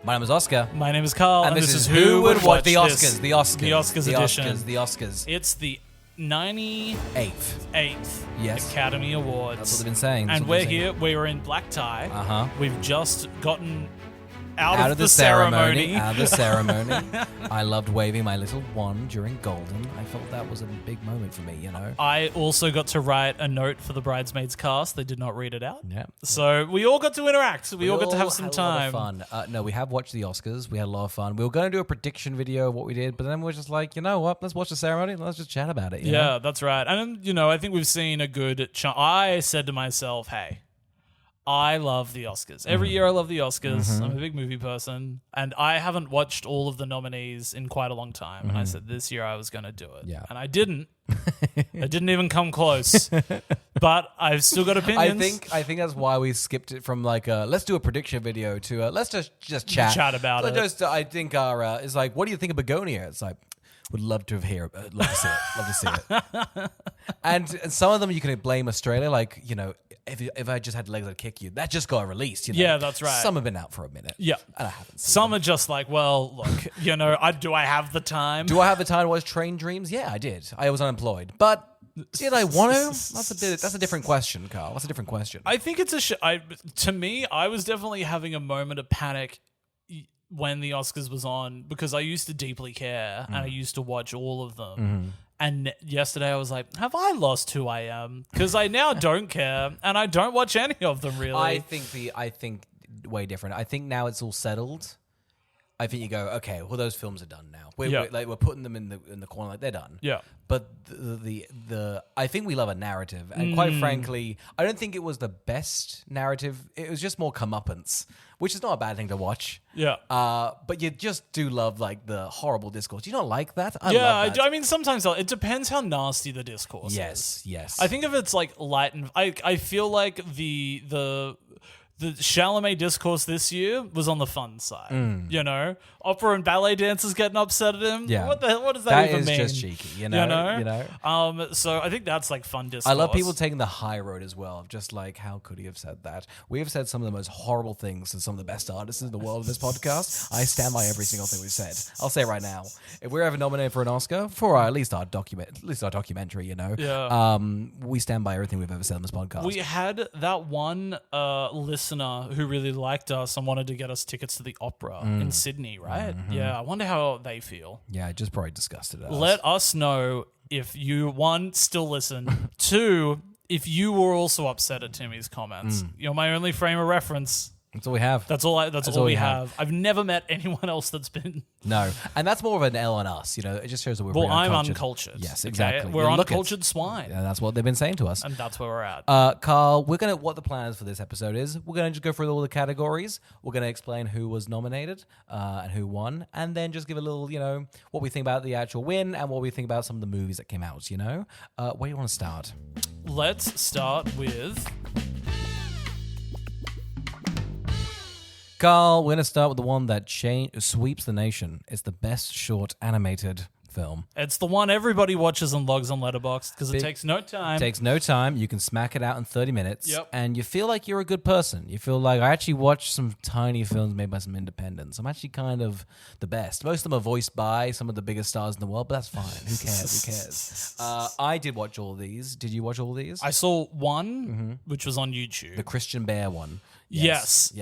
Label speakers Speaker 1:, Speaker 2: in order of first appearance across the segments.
Speaker 1: My name is Oscar.
Speaker 2: My name is Carl.
Speaker 1: And this is Who Would Watch the Oscars.
Speaker 2: The Oscars edition.
Speaker 1: The Oscars.
Speaker 2: It's the 98th
Speaker 1: Yes.
Speaker 2: Academy Awards.
Speaker 1: That's what they've been saying.
Speaker 2: And we're here. We were in black tie.
Speaker 1: Uh-huh.
Speaker 2: We've just gotten out of the
Speaker 1: ceremony. Out of the ceremony. I loved waving my little wand during Golden. I felt that was a big moment for me, you know.
Speaker 2: I also got to write a note for the Bridesmaids cast. They did not read it out.
Speaker 1: Yeah.
Speaker 2: So we all got to interact. We all got to have some time.
Speaker 1: A lot of fun. No, we have watched the Oscars. We had a lot of fun. We were going to do a prediction video of what we did, but then we were just like, you know what? Let's watch the ceremony. Let's just chat about it. You know?
Speaker 2: That's right. And, you know, I think we've seen a good chunk. I said to myself, hey, I love the Oscars. Every year I love the Oscars. I'm a big movie person. And I haven't watched all of the nominees in quite a long time. And I said this year I was going to do it.
Speaker 1: Yeah.
Speaker 2: And I didn't. I didn't even come close. But I've still got opinions.
Speaker 1: I think that's why we skipped it from like let's do a prediction video to let's just chat.
Speaker 2: Chat about it.
Speaker 1: I think our is like, what do you think of Begonia? It's like, would love to see it. Love to see it. And some of them you can blame Australia, like, you know, if I just had legs, I'd kick you. That just got released, you know.
Speaker 2: Yeah, that's right.
Speaker 1: Some have been out for a minute.
Speaker 2: Yeah.
Speaker 1: And I haven't seen
Speaker 2: Some
Speaker 1: them.
Speaker 2: are just like, well, look, you know, do I have the time?
Speaker 1: Do I have the time to watch Train Dreams? Yeah, I did. I was unemployed. But did I want to? That's a different question, Carl. That's a different question.
Speaker 2: I think it's to me, I was definitely having a moment of panic when the Oscars was on because I used to deeply care and I used to watch all of them. And yesterday I was like, have I lost who I am? Because I now don't care and I don't watch any of them really.
Speaker 1: I think way different. I think now it's all settled. I think you go, okay, well those films are done now. We're putting them in the corner, like they're done.
Speaker 2: Yeah.
Speaker 1: But I think we love a narrative, and quite frankly, I don't think it was the best narrative. It was just more comeuppance, which is not a bad thing to watch.
Speaker 2: Yeah.
Speaker 1: But you just do love like the horrible discourse. Do you not like that? I love that.
Speaker 2: I mean, sometimes it depends how nasty the discourse is.
Speaker 1: Yes.
Speaker 2: I think if it's like light and I feel like the Chalamet discourse this year was on the fun side. You know, opera and ballet dancers getting upset at him.
Speaker 1: Yeah.
Speaker 2: What does that even mean?
Speaker 1: That is just cheeky, you know.
Speaker 2: So I think that's like fun discourse.
Speaker 1: I love people taking the high road as well, of just like, how could he have said that? We have said some of the most horrible things to some of the best artists in the world of this podcast. I stand by every single thing we've said. I'll say it right now. If we're ever nominated for an Oscar, for at least our documentary, you know, we stand by everything we've ever said on this podcast.
Speaker 2: We had that one listener who really liked us and wanted to get us tickets to the opera in Sydney, right? Yeah, I wonder how they feel.
Speaker 1: Yeah, just probably disgusted at us.
Speaker 2: Let us know if you, one, still listen, two, if you were also upset at Timmy's comments. You're my only frame of reference.
Speaker 1: That's all we have.
Speaker 2: That's all we have. I've never met anyone else that's been...
Speaker 1: No. And that's more of an L on us, you know. It just shows that we're
Speaker 2: Well, I'm
Speaker 1: uncultured.
Speaker 2: uncultured.
Speaker 1: Yes, exactly.
Speaker 2: Okay? We're uncultured swine.
Speaker 1: And that's what they've been saying to us.
Speaker 2: And that's where we're at.
Speaker 1: Carl, what the plan is for this episode is, we're going to just go through all the categories. We're going to explain who was nominated and who won. And then just give a little, you know, what we think about the actual win and what we think about some of the movies that came out, you know. Where do you want to start?
Speaker 2: Let's start with...
Speaker 1: Carl, we're going to start with the one that sweeps the nation. It's the best short animated film.
Speaker 2: It's the one everybody watches and logs on Letterboxd because it takes no time.
Speaker 1: It takes no time. You can smack it out in 30 minutes.
Speaker 2: Yep.
Speaker 1: And you feel like you're a good person. You feel like, I actually watched some tiny films made by some independents. I'm actually kind of the best. Most of them are voiced by some of the biggest stars in the world, but that's fine. Who cares? I did watch all of these. Did you watch all of these?
Speaker 2: I saw one, which was on YouTube.
Speaker 1: The Christian Bear one.
Speaker 2: Yes.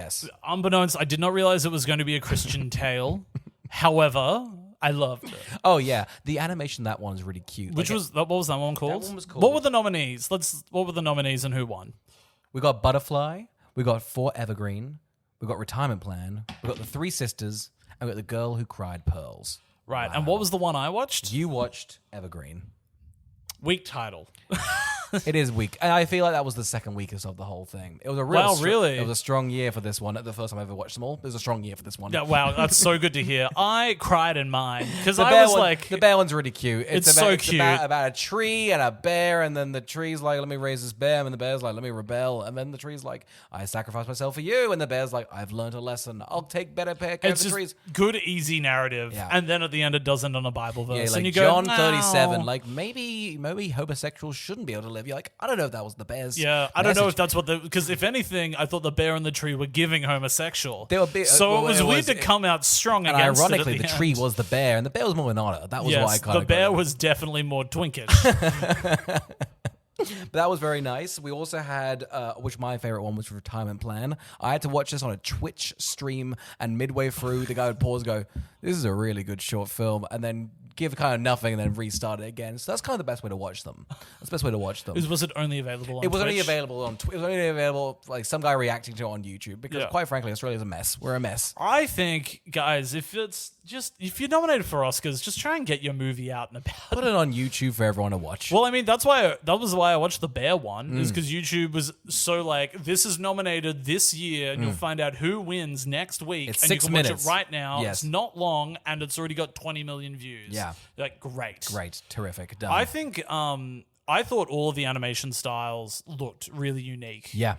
Speaker 2: Unbeknownst, I did not realize it was going to be a Christian tale. However, I loved it.
Speaker 1: Oh, yeah. The animation, that one is really cute.
Speaker 2: What was that one called?
Speaker 1: That one was called...
Speaker 2: What were the nominees? What were the nominees and who won?
Speaker 1: We got Butterfly. We got For Evergreen. We got Retirement Plan. We got The Three Sisters. And we got The Girl Who Cried Pearls.
Speaker 2: Right. Wow. And what was the one I watched?
Speaker 1: You watched Evergreen.
Speaker 2: Weak title.
Speaker 1: It is weak. And I feel like that was the second weakest of the whole thing. It was a real
Speaker 2: really?
Speaker 1: It was a strong year for this one. The first time I ever watched them all. It was a strong year for this one.
Speaker 2: Yeah, wow, that's so good to hear. I cried in mine because I was like...
Speaker 1: The bear one's really cute.
Speaker 2: It's so cute.
Speaker 1: About a tree and a bear, and then the tree's like, let me raise this bear, and the bear's like, let me rebel, and then the tree's like, I sacrifice myself for you, and the bear's like, I've learned a lesson. I'll take better care of the trees.
Speaker 2: Good, easy narrative.
Speaker 1: Yeah.
Speaker 2: And then at the end it does end on a Bible verse.
Speaker 1: Yeah, like
Speaker 2: and you
Speaker 1: John
Speaker 2: go,
Speaker 1: 37, like maybe homosexuals shouldn't be able to live clip. You're like, I don't know if that was the Bear's.
Speaker 2: Yeah, I don't know if that's what because if anything, I thought the bear and the tree were giving homosexual.
Speaker 1: They were
Speaker 2: so it was weird to come out strong
Speaker 1: and
Speaker 2: against
Speaker 1: ironically,
Speaker 2: it at
Speaker 1: the tree was the bear, and the bear was more an honor. That was why I kind of.
Speaker 2: The bear was definitely more twinkish.
Speaker 1: But that was very nice. We also had, which my favorite one was Retirement Plan. I had to watch this on a Twitch stream, and midway through, the guy would pause and go, this is a really good short film, and then give kind of nothing and then restart it again. So that's kind of the best way to watch them. That's the best way to watch them.
Speaker 2: Was it only available on
Speaker 1: It was
Speaker 2: Twitch?
Speaker 1: only available on Twitch. It was only available, like, some guy reacting to it on YouTube, because quite frankly, Australia's a mess. We're a mess.
Speaker 2: I think, guys, if you're nominated for Oscars, just try and get your movie out and about.
Speaker 1: Put it on YouTube for everyone to watch.
Speaker 2: Well, I mean, that was why I watched the Bear one, is because YouTube was so like, this is nominated this year, and you'll find out who wins next week.
Speaker 1: It's
Speaker 2: and
Speaker 1: 6
Speaker 2: you can watch
Speaker 1: minutes.
Speaker 2: it right now.
Speaker 1: Yes.
Speaker 2: It's not long, and it's already got 20 million views.
Speaker 1: Yeah.
Speaker 2: Like, great.
Speaker 1: Great. Terrific. Done.
Speaker 2: I think, I thought all of the animation styles looked really unique.
Speaker 1: Yeah.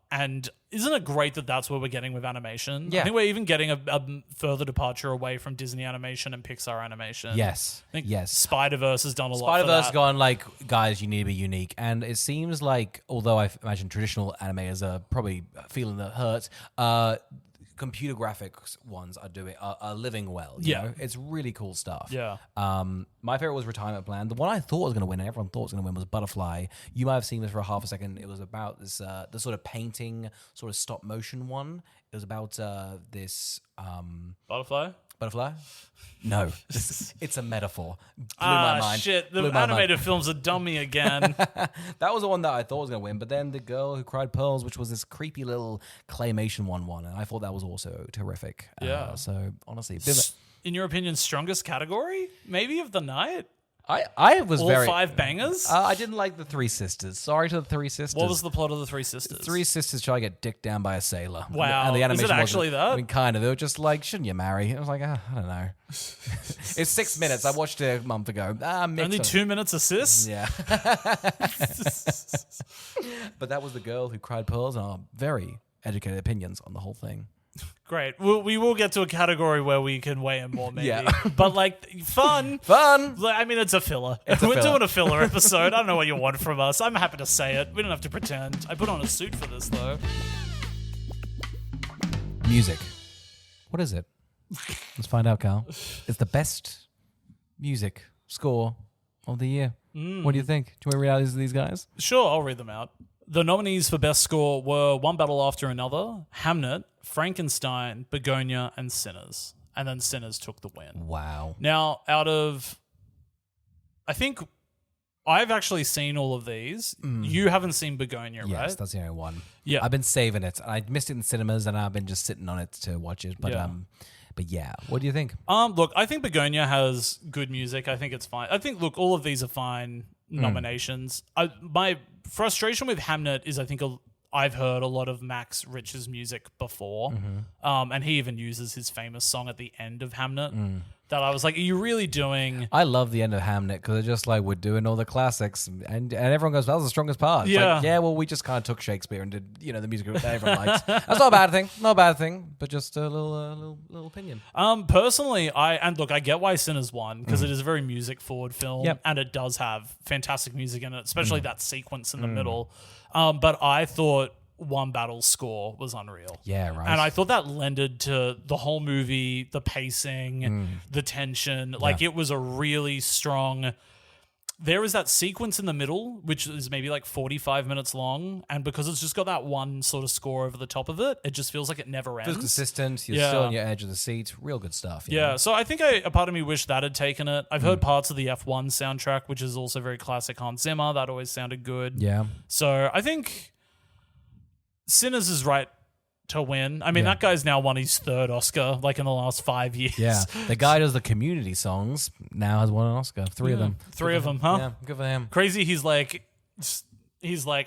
Speaker 2: And isn't it great that that's what we're getting with animation?
Speaker 1: Yeah.
Speaker 2: I think we're even getting a further departure away from Disney animation and Pixar animation.
Speaker 1: Yes.
Speaker 2: I think
Speaker 1: Yes.
Speaker 2: Spider-Verse has done a lot for
Speaker 1: Spider-Verse
Speaker 2: that.
Speaker 1: gone like, guys, you need to be unique. And it seems like, although I imagine traditional animators are probably feeling the hurt, computer graphics ones are living well. You know? It's really cool stuff.
Speaker 2: Yeah.
Speaker 1: My favorite was Retirement Plan. The one I thought was going to win, and everyone thought was going to win, was Butterfly. You might have seen this for a half a second. It was about this the sort of painting, sort of stop motion one. It was about this
Speaker 2: Butterfly?
Speaker 1: No, it's a metaphor. Blew my mind.
Speaker 2: Shit. The
Speaker 1: Blew my
Speaker 2: animated
Speaker 1: mind.
Speaker 2: films are dummy again.
Speaker 1: That was the one that I thought was going to win, but then The Girl Who Cried Pearls, which was this creepy little claymation one won, and I thought that was also terrific.
Speaker 2: Yeah.
Speaker 1: So honestly,
Speaker 2: In your opinion, strongest category? Maybe of the night?
Speaker 1: I was
Speaker 2: All
Speaker 1: very
Speaker 2: 5 bangers?
Speaker 1: I didn't like the Three Sisters. Sorry to the Three Sisters.
Speaker 2: What was the plot of the Three Sisters?
Speaker 1: Three sisters try to get dicked down by a sailor.
Speaker 2: Wow.
Speaker 1: And the
Speaker 2: Is it
Speaker 1: animation
Speaker 2: actually
Speaker 1: wasn't-
Speaker 2: that?
Speaker 1: I mean, kind of. They were just like, shouldn't you marry? I was like, I don't know. It's 6 minutes. I watched it a month ago.
Speaker 2: Only 2 minutes assist?
Speaker 1: Yeah. But that was The Girl Who Cried Pearls, and our very educated opinions on the whole thing.
Speaker 2: Great. We will get to a category where we can weigh in more, maybe.
Speaker 1: Yeah.
Speaker 2: But, like, fun.
Speaker 1: Fun!
Speaker 2: I mean, it's a filler.
Speaker 1: a
Speaker 2: We're
Speaker 1: filler.
Speaker 2: doing a filler episode. I don't know what you want from us. I'm happy to say it. We don't have to pretend. I put on a suit for this, though.
Speaker 1: Music. What is it? Let's find out, Carl. It's the best music score of the year. What do you think? Do you want to read out these guys?
Speaker 2: Sure, I'll read them out. The nominees for Best Score were One Battle After Another, Hamnet, Frankenstein, Begonia, and Sinners. And then Sinners took the win.
Speaker 1: Wow.
Speaker 2: Now, out of... I think I've actually seen all of these. You haven't seen Begonia, right?
Speaker 1: Yes, that's the only one.
Speaker 2: Yeah.
Speaker 1: I've been saving it. I missed it in cinemas, and I've been just sitting on it to watch it. But yeah, what do you think?
Speaker 2: Look, I think Begonia has good music. I think it's fine. I think, look, all of these are fine nominations. My frustration with Hamnet is I think I've heard a lot of Max Rich's music before, and he even uses his famous song at the end of Hamnet. That I was like, are you really doing...
Speaker 1: I love the end of Hamnet because it's just like we're doing all the classics, and everyone goes, that was the strongest part. It's
Speaker 2: Yeah.
Speaker 1: like, yeah, well, we just kind of took Shakespeare and did the music that everyone likes. That's not a bad thing. Not a bad thing, but just a little opinion.
Speaker 2: Personally, I get why Sinners won because it is a very music forward film,
Speaker 1: Yep.
Speaker 2: and it does have fantastic music in it, especially that sequence in the middle. But I thought One Battle's score was unreal.
Speaker 1: Yeah, right.
Speaker 2: And I thought that lended to the whole movie, the pacing, the tension. Like, it was a really strong... There is that sequence in the middle, which is maybe like 45 minutes long, and because it's just got that one sort of score over the top of it, it just feels like it never ends.
Speaker 1: Feels consistent. You're
Speaker 2: Yeah.
Speaker 1: still on your edge of the seat. Real good stuff. you
Speaker 2: Yeah,
Speaker 1: know?
Speaker 2: so I think a part of me wished that had taken it. I've heard parts of the F1 soundtrack, which is also very classic Hans Zimmer. That always sounded good.
Speaker 1: Yeah.
Speaker 2: So I think Sinners is right to win. I mean,
Speaker 1: Yeah.
Speaker 2: that guy's now won his 3rd Oscar, like in the last 5 years.
Speaker 1: Yeah. The guy who does the Community songs now has won an Oscar. 3 of them.
Speaker 2: 3
Speaker 1: Good
Speaker 2: of
Speaker 1: for
Speaker 2: them,
Speaker 1: him.
Speaker 2: huh?
Speaker 1: Yeah, good for him.
Speaker 2: Crazy. He's like,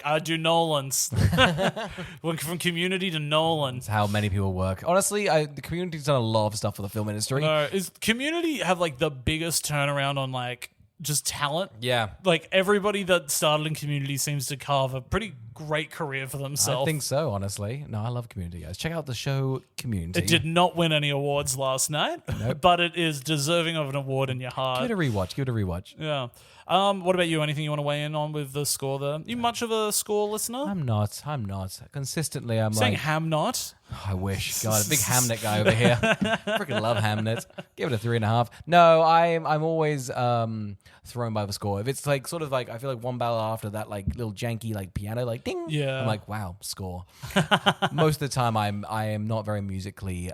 Speaker 2: I do Nolan's. Went from Community to Nolan.
Speaker 1: It's how many people work. Honestly, the Community's done a lot of stuff for the film industry.
Speaker 2: No, is Community have like the biggest turnaround on like just talent?
Speaker 1: Yeah.
Speaker 2: Like everybody that started in Community seems to carve a pretty great career for
Speaker 1: I
Speaker 2: themselves.
Speaker 1: think so, honestly. No, I love Community, guys. Check out the show Community.
Speaker 2: It did not win any awards last night, but it is deserving of an award in your heart.
Speaker 1: Give it a rewatch.
Speaker 2: Yeah. What about you? Anything you want to weigh in on with the score there? You much of a score listener?
Speaker 1: I'm not. Consistently, I'm
Speaker 2: Saying
Speaker 1: like...
Speaker 2: ham not?
Speaker 1: I wish. God, a big Hamnet guy over here. Freaking love Hamnet. Give it a 3.5. No, I'm always thrown by the score. If it's like sort of like I feel like one ballad after that like little janky like piano like ding.
Speaker 2: Yeah.
Speaker 1: I'm like, wow, score. Most of the time I am not very musically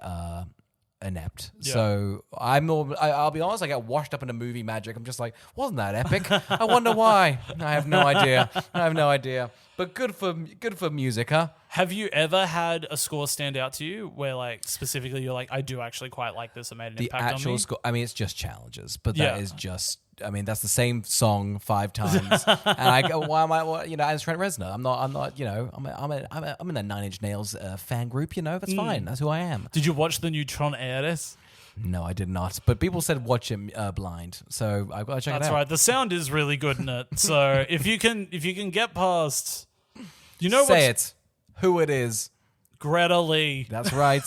Speaker 1: inept.
Speaker 2: Yeah.
Speaker 1: So I'll be honest, I get washed up in a movie magic. I'm just like, wasn't that epic? I wonder why. I have no idea. But good for music, huh?
Speaker 2: Have you ever had a score stand out to you where, like, specifically you're like, I do actually quite like this. It made an impact on me?
Speaker 1: The actual score, I mean, it's just Challenges, but
Speaker 2: Yeah.
Speaker 1: that is just, I mean, that's the same song 5 times. And I go, why am I, as Trent Reznor, I'm not, I'm in that Nine Inch Nails fan group, that's fine. That's who I am.
Speaker 2: Did you watch the new Tron Ares?
Speaker 1: No, I did not. But people said watch it blind, so I've got to check it out.
Speaker 2: That's right. The sound is really good in it. So if you can get past,
Speaker 1: say it, who it is.
Speaker 2: Greta Lee.
Speaker 1: That's right.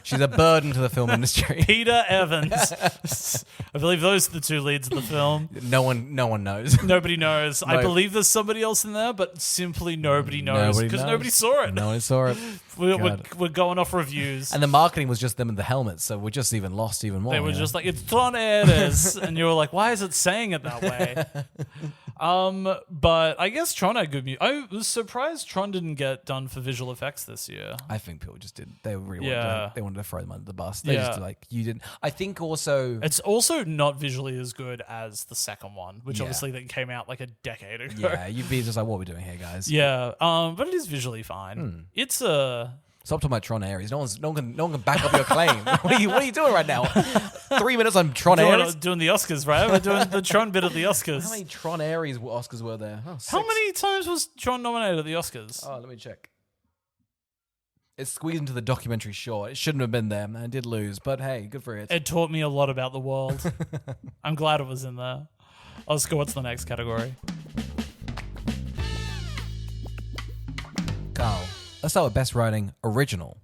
Speaker 1: She's a burden to the film industry.
Speaker 2: Peter Evans. I believe those are the 2 leads of the film.
Speaker 1: No one knows.
Speaker 2: Nobody knows.
Speaker 1: No.
Speaker 2: I believe there's somebody else in there, but simply nobody knows because nobody saw it.
Speaker 1: No one saw it.
Speaker 2: We're going off reviews.
Speaker 1: And the marketing was just them in the helmets, so we're just even lost even more.
Speaker 2: They were just like, it's Tron Ares. And you were like, why is it saying it that way? But I guess Tron had good music. I was surprised Tron didn't get done for visual effects this year.
Speaker 1: I think people just did. They really
Speaker 2: Yeah.
Speaker 1: wanted to throw them under the bus. They just like, you didn't. I think also...
Speaker 2: It's also not visually as good as the second one, which
Speaker 1: Yeah.
Speaker 2: obviously that came out like a decade ago.
Speaker 1: Yeah, you'd be just like, what are we doing here, guys?
Speaker 2: Yeah, but it is visually fine. It's a...
Speaker 1: Stop talking about Tron Ares. No one can back up your claim. What are you doing right now? 3 minutes on Tron Ares?
Speaker 2: doing the Oscars, right? We're doing the Tron bit of the Oscars.
Speaker 1: How many Tron Ares Oscars were there? Oh, 6.
Speaker 2: How many times was Tron nominated at the Oscars?
Speaker 1: Oh, let me check. It's squeezed into the documentary short. It shouldn't have been there. I did lose, but hey, good for it.
Speaker 2: It taught me a lot about the world. I'm glad it was in there. Oscar, what's the next category?
Speaker 1: Carl, let's start with Best Writing Original.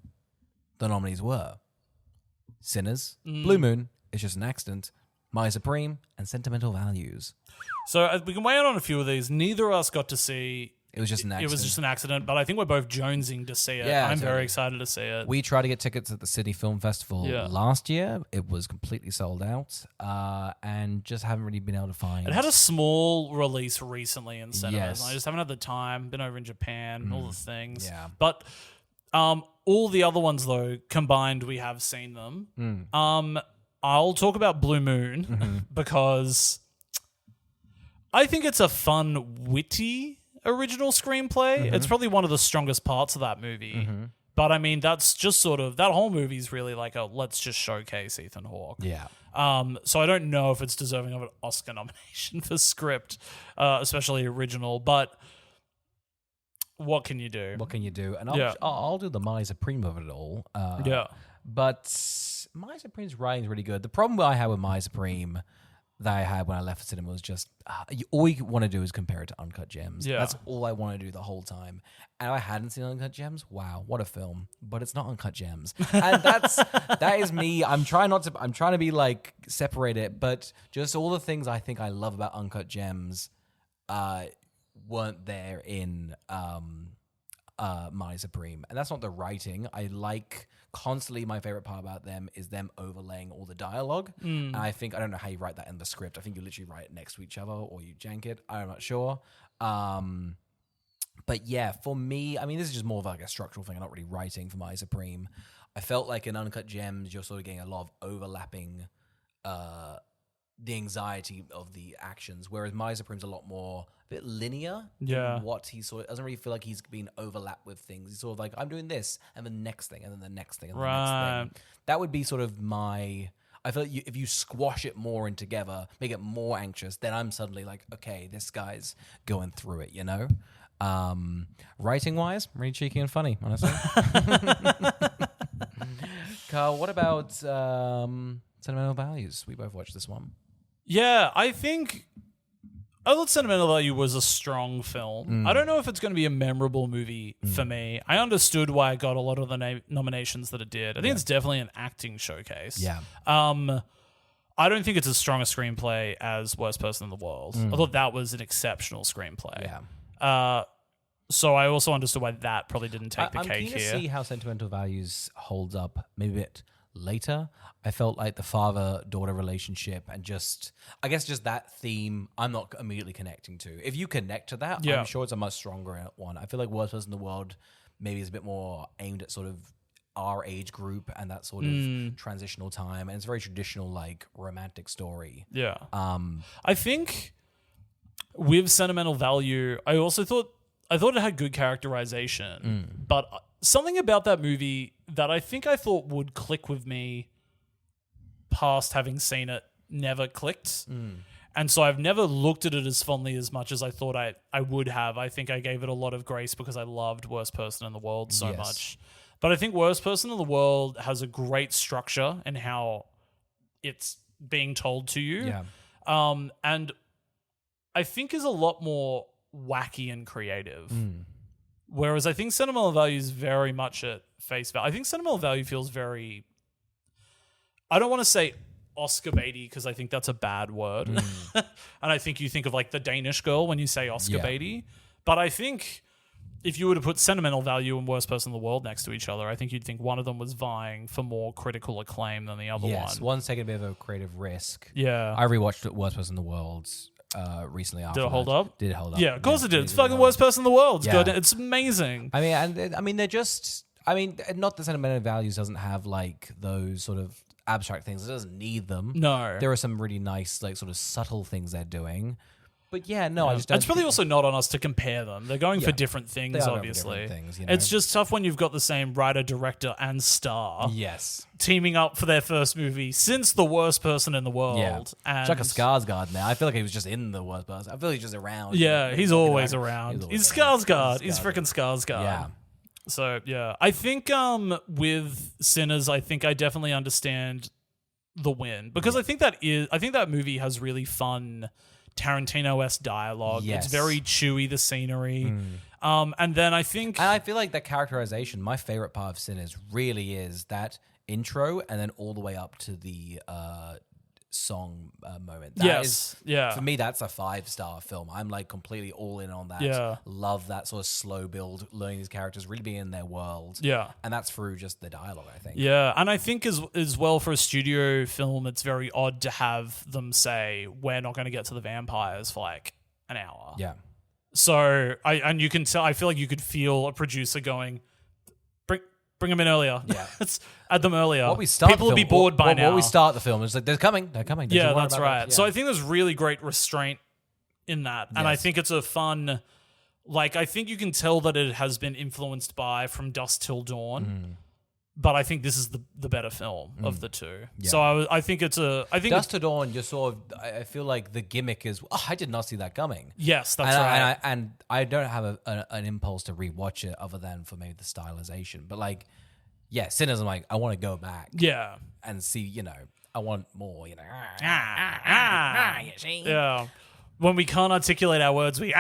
Speaker 1: The nominees were Sinners, Blue Moon, It's Just an Accident, My Supreme, and Sentimental Values.
Speaker 2: So we can weigh in on a few of these. Neither of us got to see...
Speaker 1: It was just an accident.
Speaker 2: It was just an accident, but I think we're both jonesing to see it.
Speaker 1: Yeah,
Speaker 2: I'm
Speaker 1: totally.
Speaker 2: very excited to see it.
Speaker 1: We tried to get tickets at the Sydney Film Festival last year. It was completely sold out, and just haven't really been able to find.
Speaker 2: It had a small release recently in cinemas.
Speaker 1: Yes.
Speaker 2: And I just haven't had the time. Been over in Japan, all the things.
Speaker 1: Yeah.
Speaker 2: But all the other ones, though, combined, we have seen them. I'll talk about Blue Moon because I think it's a fun, witty original screenplay. It's probably one of the strongest parts of that movie. But I mean, that's just sort of, that whole movie is really like a let's just showcase Ethan Hawke.
Speaker 1: Yeah.
Speaker 2: So I don't know if it's deserving of an Oscar nomination for script, especially original, but what can you do?
Speaker 1: What can you do? And
Speaker 2: Yeah.
Speaker 1: I'll do the My Supreme of it all. But My Supreme's writing is really good. The problem I had with My Supreme that I had when I left the cinema was just all you want to do is compare it to Uncut Gems.
Speaker 2: Yeah.
Speaker 1: That's all I want to do the whole time. And I hadn't seen Uncut Gems. Wow, what a film! But it's not Uncut Gems, and that is me. I'm trying to be like separate it, but just all the things I think I love about Uncut Gems weren't there in My Supreme, and that's not the writing. I like. Constantly, my favorite part about them is them overlaying all the dialogue. And I don't know how you write that in the script. I think you literally write it next to each other or you jank it. I'm not sure. But yeah, for me, I mean, this is just more of like a structural thing. I'm not really writing for My Supreme. I felt like in Uncut Gems, you're sort of getting a lot of overlapping the anxiety of the actions, whereas My Supreme's a lot more a bit linear.
Speaker 2: Yeah.
Speaker 1: In what he sort of doesn't really feel like he's been overlapped with things. He's sort of like, I'm doing this and the next thing and then the next thing and the next thing. That would be sort of my. I feel like if you squash it more in together, make it more anxious, then I'm suddenly like, okay, this guy's going through it, you know? Writing wise, really cheeky and funny, honestly. Carl, what about Sentimental Values? We both watched this one.
Speaker 2: Yeah, I think I thought Sentimental Value was a strong film. I don't know if it's going to be a memorable movie for me. I understood why it got a lot of the nominations that it did. I think it's definitely an acting showcase.
Speaker 1: Yeah.
Speaker 2: I don't think it's as strong a screenplay as Worst Person in the World. I thought that was an exceptional screenplay.
Speaker 1: Yeah.
Speaker 2: So I also understood why that probably didn't take the
Speaker 1: I'm
Speaker 2: cake
Speaker 1: keen
Speaker 2: here.
Speaker 1: to see how Sentimental Values holds up maybe a bit later. I felt like the father-daughter relationship and I guess just that theme I'm not immediately connecting to. If you connect to that, I'm sure it's a much stronger one. I feel like Worst Person in the World maybe is a bit more aimed at sort of our age group and that sort of transitional time. And it's a very traditional, like, romantic story.
Speaker 2: Yeah. I think with Sentimental Value, I thought it had good characterization, but something about that movie that I thought would click with me past having seen it never clicked. And so I've never looked at it as fondly as much as I thought I would have. I think I gave it a lot of grace because I loved Worst Person in the World so much. But I think Worst Person in the World has a great structure in how it's being told to you.
Speaker 1: Yeah.
Speaker 2: And I think is a lot more wacky and creative. Whereas I think Sentimental Value is very much at face value. I think Sentimental Value feels very... I don't want to say Oscar baity because I think that's a bad word. And I think you think of like the Danish Girl when you say Oscar baity. But I think if you were to put Sentimental Value and Worst Person in the World next to each other, I think you'd think one of them was vying for more critical acclaim than the other one.
Speaker 1: Yes, one's taking a bit of a creative risk.
Speaker 2: Yeah.
Speaker 1: I rewatched Worst Person in the World recently after
Speaker 2: Did it hold up?
Speaker 1: Did it hold up?
Speaker 2: Yeah, of course it did. It's
Speaker 1: really
Speaker 2: fucking
Speaker 1: well.
Speaker 2: Worst Person in the World. It's
Speaker 1: Yeah.
Speaker 2: good. It's amazing.
Speaker 1: They're just... not that Sentimental Values doesn't have, like, those sort of abstract things. It doesn't need them.
Speaker 2: No.
Speaker 1: There are some really nice, like, sort of subtle things they're doing. But I just don't...
Speaker 2: It's probably also not on us to compare them. They're going for different
Speaker 1: They
Speaker 2: things,
Speaker 1: are going for
Speaker 2: obviously.
Speaker 1: different things, you know?
Speaker 2: It's just tough when you've got the same writer, director, and star
Speaker 1: Yes.
Speaker 2: teaming up for their first movie since The Worst Person in the World.
Speaker 1: Yeah.
Speaker 2: And
Speaker 1: It's like a Skarsgård now. I feel like he was just in The Worst Person. I feel like he's just around.
Speaker 2: yeah, he's always around. He's Skarsgård. He's
Speaker 1: Skarsgård.
Speaker 2: freaking Skarsgård.
Speaker 1: Yeah.
Speaker 2: So, yeah. I think with Sinners, I think I definitely understand the win. Because I think that movie has really fun Tarantino-esque dialogue.
Speaker 1: Yes.
Speaker 2: It's very chewy, the scenery. And then I think...
Speaker 1: And I feel like that characterization, my favorite part of Sinners really is that intro and then all the way up to the song moment. That is, for me, that's a 5-star film. I'm like completely all in on that.
Speaker 2: Yeah.
Speaker 1: Love that sort of slow build, learning these characters, really being in their world.
Speaker 2: Yeah.
Speaker 1: And that's through just the dialogue, I think.
Speaker 2: Yeah, and I think as well for a studio film, it's very odd to have them say, we're not going to get to the vampires for like an hour.
Speaker 1: Yeah.
Speaker 2: So, you can tell, I feel like you could feel a producer going, bring them in earlier.
Speaker 1: Yeah.
Speaker 2: Let's add them earlier.
Speaker 1: People
Speaker 2: will be bored by now.
Speaker 1: What we start the film is like, they're coming. Don't
Speaker 2: Yeah,
Speaker 1: you worry
Speaker 2: that's
Speaker 1: about
Speaker 2: right.
Speaker 1: that. Yeah.
Speaker 2: So I think there's really great restraint in that. And I
Speaker 1: Yes.
Speaker 2: think it's a fun, like, I think you can tell that it has been influenced by From Dusk Till Dawn. But I think this is the better film of the two.
Speaker 1: Yeah.
Speaker 2: So I think it's a... I think
Speaker 1: Dust to Dawn, just sort of, I feel like the gimmick is, I did not see that coming.
Speaker 2: yes, that's
Speaker 1: and
Speaker 2: right.
Speaker 1: and I don't have an impulse to rewatch it other than for maybe the stylization. But like, yeah, Sinners, I'm like, I want to go back
Speaker 2: yeah.
Speaker 1: and see, I want more,
Speaker 2: You see? Yeah. When we can't articulate our words, we're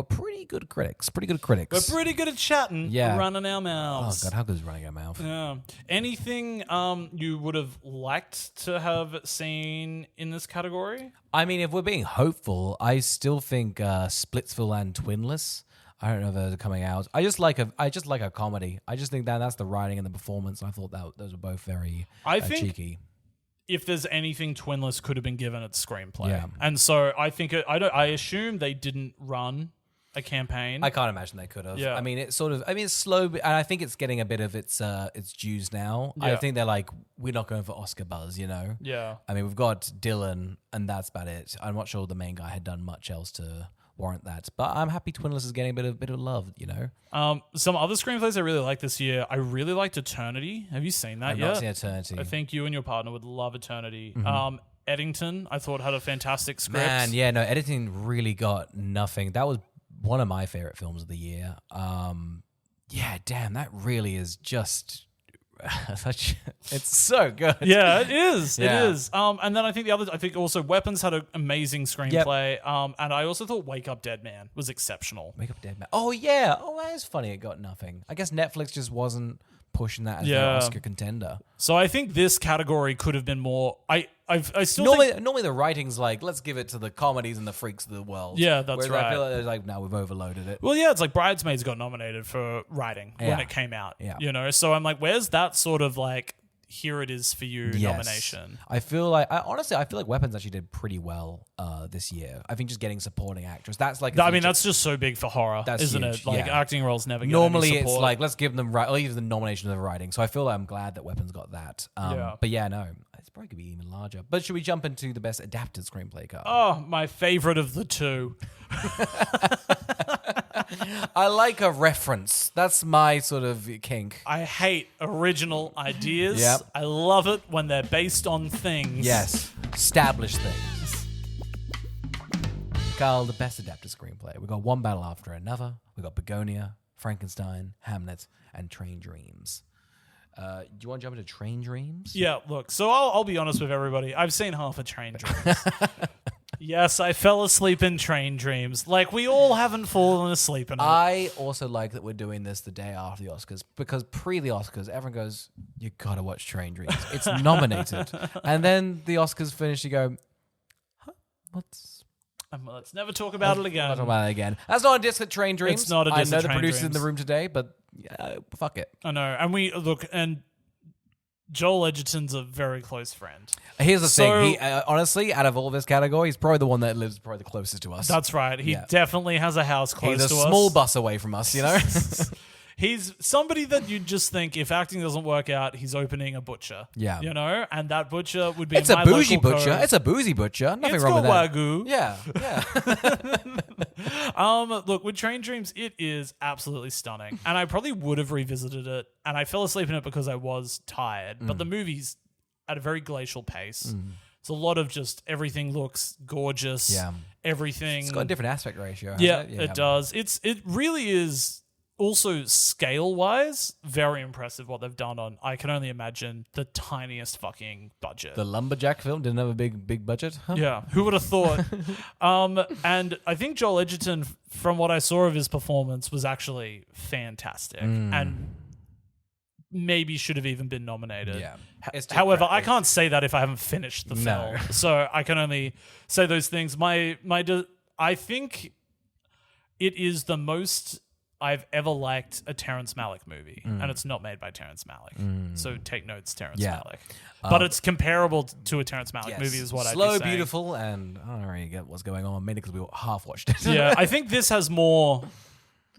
Speaker 1: pretty good critics. Pretty good critics.
Speaker 2: We're pretty good at chatting.
Speaker 1: Yeah.
Speaker 2: Running our
Speaker 1: Oh
Speaker 2: mouths.
Speaker 1: God, how good is running our mouth?
Speaker 2: Yeah. Anything you would have liked to have seen in this category?
Speaker 1: I mean, if we're being hopeful, I still think Splitsville and Twinless. I don't know if those are coming out. I just like a comedy. I just think that's the writing and the performance. I thought that those were both very cheeky.
Speaker 2: If there's anything, Twinless could have been given its screenplay.
Speaker 1: Yeah.
Speaker 2: And so I think I assume they didn't run a campaign.
Speaker 1: I can't imagine they could have.
Speaker 2: Yeah.
Speaker 1: I mean, it's slow, and I think it's getting a bit of its dues now.
Speaker 2: Yeah.
Speaker 1: I think they're like, we're not going for Oscar buzz,
Speaker 2: Yeah.
Speaker 1: I mean, we've got Dylan, and that's about it. I'm not sure the main guy had done much else to warrant that, but I'm happy Twinless is getting a bit of love.
Speaker 2: Some other screenplays I really liked this year. I really liked Eternity. Have you seen that
Speaker 1: I've
Speaker 2: yet?
Speaker 1: not seen Eternity.
Speaker 2: I think you and your partner would love Eternity. Eddington, I thought had a fantastic script.
Speaker 1: Man, yeah, no, editing really got nothing. That was one of my favorite films of the year. Yeah, damn, that really is just it's so good.
Speaker 2: Yeah, it is.
Speaker 1: Yeah.
Speaker 2: It is. And then I think also Weapons had an amazing screenplay. And I also thought Wake Up Dead Man was exceptional.
Speaker 1: Wake Up Dead Man. Oh yeah. Oh, that is funny. It got nothing. I guess Netflix just wasn't pushing that as their Oscar contender.
Speaker 2: So I think this category could have been more. I still
Speaker 1: normally the writing's like, let's give it to the comedies and the freaks of the world.
Speaker 2: Yeah, that's
Speaker 1: Whereas
Speaker 2: right.
Speaker 1: I feel like they're like, no, we've overloaded it.
Speaker 2: Well, yeah, it's like Bridesmaids got nominated for writing when it came out.
Speaker 1: Yeah.
Speaker 2: You know, so I'm like, where's that sort of like, here it is for you nomination?
Speaker 1: I feel like, honestly, I feel like Weapons actually did pretty well this year. I think just getting supporting actress, that's like,
Speaker 2: I mean, that's just so big for horror, isn't
Speaker 1: huge,
Speaker 2: it? Like acting roles never get
Speaker 1: normally
Speaker 2: any
Speaker 1: it's
Speaker 2: support.
Speaker 1: like, let's give them leave the nomination of the writing. So I feel like I'm glad that Weapons got that. But yeah, no, it's probably gonna be even larger. But should we jump into the best adapted screenplay card?
Speaker 2: Oh, my favorite of the two.
Speaker 1: I like a reference. That's my sort of kink.
Speaker 2: I hate original ideas.
Speaker 1: Yep.
Speaker 2: I love it when they're based on things.
Speaker 1: Yes, established things. Carl, the best adapted screenplay. We got One Battle After Another. We got Begonia, Frankenstein, Hamlet, and Train Dreams. Do you want to jump into Train Dreams?
Speaker 2: Yeah, look, so I'll be honest with everybody. I've seen half of Train Dreams. Yes, I fell asleep in Train Dreams. Like, we all haven't fallen asleep in it.
Speaker 1: I also like that we're doing this the day after the Oscars, because pre the Oscars, everyone goes, you gotta watch Train Dreams. It's nominated. And then the Oscars finish, you go, huh?
Speaker 2: Let's never talk about it again.
Speaker 1: Not talk about it again. That's not a diss at Train Dreams.
Speaker 2: It's not a diss
Speaker 1: I know
Speaker 2: at
Speaker 1: the
Speaker 2: Train
Speaker 1: producers in
Speaker 2: Dreams.
Speaker 1: the room today, but fuck it.
Speaker 2: I know. And we look, and Joel Edgerton's a very close friend.
Speaker 1: Here's the thing. He, honestly, out of all this category, he's probably the one that lives probably the closest to us.
Speaker 2: That's right. He definitely has a house close to us.
Speaker 1: He's a small bus away from us, you know?
Speaker 2: He's somebody that you'd just think, if acting doesn't work out, he's opening a butcher.
Speaker 1: Yeah.
Speaker 2: You know? And that butcher would be
Speaker 1: It's
Speaker 2: my
Speaker 1: a bougie
Speaker 2: local
Speaker 1: butcher.
Speaker 2: code.
Speaker 1: It's a boozy butcher. Nothing
Speaker 2: It's
Speaker 1: wrong with
Speaker 2: got
Speaker 1: that.
Speaker 2: Wagyu.
Speaker 1: Yeah.
Speaker 2: Look, with Train Dreams, it is absolutely stunning. And I probably would have revisited it. And I fell asleep in it because I was tired. But the movie's at a very glacial pace. It's a lot of just everything looks gorgeous.
Speaker 1: Yeah.
Speaker 2: Everything.
Speaker 1: It's got a different aspect ratio.
Speaker 2: Yeah,
Speaker 1: hasn't
Speaker 2: it does. It really is also scale-wise very impressive what they've done on, I can only imagine, the tiniest fucking budget.
Speaker 1: The Lumberjack film didn't have a big budget. Huh?
Speaker 2: Yeah, who would have thought? And I think Joel Edgerton, from what I saw of his performance, was actually fantastic and maybe should have even been nominated.
Speaker 1: Yeah.
Speaker 2: However, I can't say that if I haven't finished the
Speaker 1: No.
Speaker 2: film, so I can only say those things. I think it is the most I've ever liked a Terrence Malick movie, and it's not made by Terrence Malick. So take notes, Terrence Malick. But it's comparable to a Terrence Malick movie, is what I'd be
Speaker 1: Slow,
Speaker 2: saying.
Speaker 1: beautiful, and I don't really get what's going on, mainly because we half watched it.
Speaker 2: Yeah, I think this has more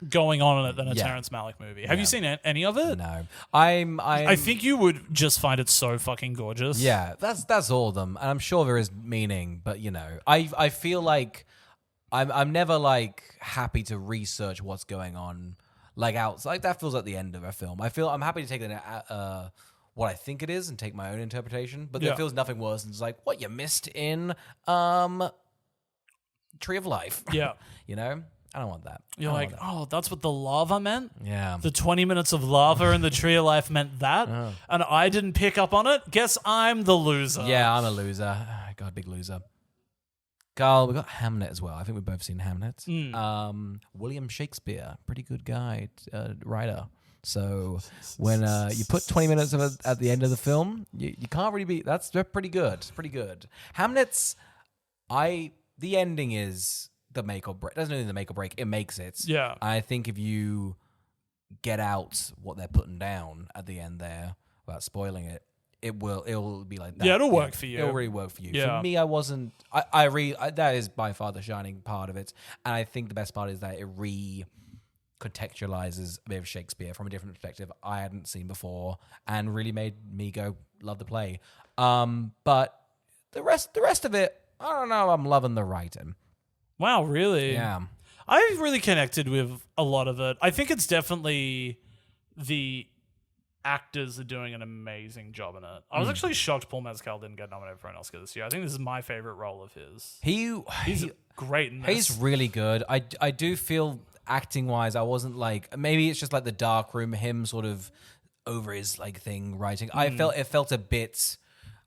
Speaker 2: going on in it than a
Speaker 1: Yeah.
Speaker 2: Terrence Malick movie. Have you seen any of it?
Speaker 1: No.
Speaker 2: I think you would just find it so fucking gorgeous.
Speaker 1: Yeah, that's all of them, and I'm sure there is meaning, but you know, I feel like I'm never like happy to research what's going on, like outside. Like that feels like the end of a film. I'm happy to take what I think it is and take my own interpretation, but there feels nothing worse than just like what you missed in Tree of Life.
Speaker 2: Yeah.
Speaker 1: You know, I don't want that.
Speaker 2: You're like, oh, that's what the lava meant?
Speaker 1: Yeah.
Speaker 2: The 20 minutes of lava in the Tree of Life meant that? And I didn't pick up on it? Guess I'm the loser.
Speaker 1: Yeah, I'm a loser. God, big loser. Carl, we got Hamlet as well. I think we've both seen Hamlet. William Shakespeare, pretty good guy, writer. So when you put 20 minutes of it at the end of the film, you can't really be. That's pretty good. It's pretty good. Hamlet's, the ending is the make or break. It doesn't really the make or break. It makes it.
Speaker 2: Yeah.
Speaker 1: I think if you get out what they're putting down at the end there, without spoiling it, it'll be like that.
Speaker 2: Yeah, it'll work for you.
Speaker 1: It'll really work for you.
Speaker 2: Yeah.
Speaker 1: For me, I wasn't. That is by far the shining part of it, and I think the best part is that it contextualizes a bit of Shakespeare from a different perspective I hadn't seen before, and really made me go love the play. But the rest of it, I don't know. I'm loving the writing.
Speaker 2: Wow, really?
Speaker 1: Yeah.
Speaker 2: I've really connected with a lot of it. I think it's definitely the actors are doing an amazing job in it. I was actually shocked Paul Mescal didn't get nominated for an Oscar this year. I think this is my favorite role of his. He's great in this.
Speaker 1: He's really good. I do feel acting wise, I wasn't like, maybe it's just like the dark room, him sort of over his like thing writing. It felt a bit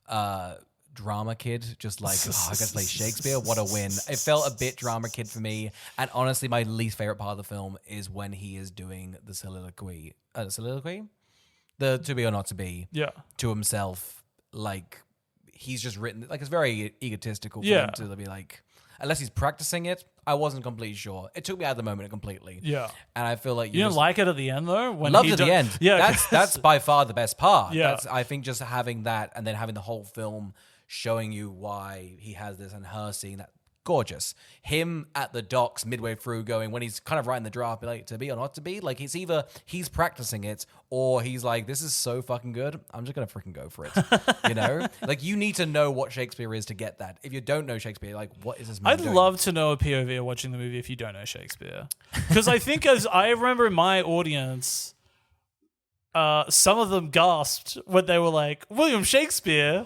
Speaker 1: drama kid, just like I gotta play Shakespeare. What a win! It felt a bit drama kid for me. And honestly, my least favorite part of the film is when he is doing the soliloquy, the to be or not to be, to himself. Like he's just written like it's very egotistical for him to be like. Unless he's practicing it, I wasn't completely sure. It took me out of the moment completely.
Speaker 2: Yeah,
Speaker 1: and I feel like
Speaker 2: you didn't like it at the end though. When
Speaker 1: loved at the end.
Speaker 2: Yeah,
Speaker 1: that's by far the best part.
Speaker 2: Yeah,
Speaker 1: I think just having that and then having the whole film showing you why he has this and her seeing that. Gorgeous. Him at the docks midway through going, when he's kind of writing the draft, be like, to be or not to be? Like, it's either he's practicing it or he's like, this is so fucking good, I'm just going to freaking go for it. You know? Like, you need to know what Shakespeare is to get that. If you don't know Shakespeare, like, what is this man doing?
Speaker 2: Love to know a POV of watching the movie if you don't know Shakespeare. Because I think as I remember in my audience... some of them gasped when they were like, William Shakespeare.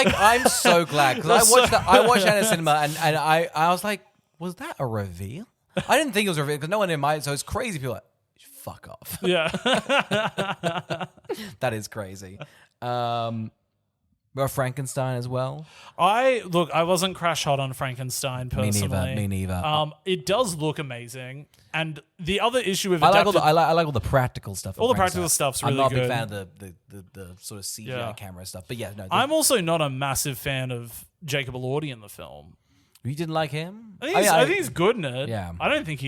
Speaker 1: I'm so glad because I watched that in cinema and I was like, was that a reveal? I didn't think it was a reveal because no one in my so it's crazy. People are like, fuck off.
Speaker 2: Yeah,
Speaker 1: that is crazy. But Frankenstein as well.
Speaker 2: I wasn't crash hot on Frankenstein personally.
Speaker 1: Me neither.
Speaker 2: It does look amazing, and the other issue with
Speaker 1: I like all the practical stuff.
Speaker 2: All the practical stuff's really good.
Speaker 1: I'm not a big fan of the sort of CGI camera stuff, but yeah, no.
Speaker 2: I'm also not a massive fan of Jacob Elordi in the film.
Speaker 1: You didn't like him?
Speaker 2: I think he's good in it.
Speaker 1: Yeah.
Speaker 2: I don't think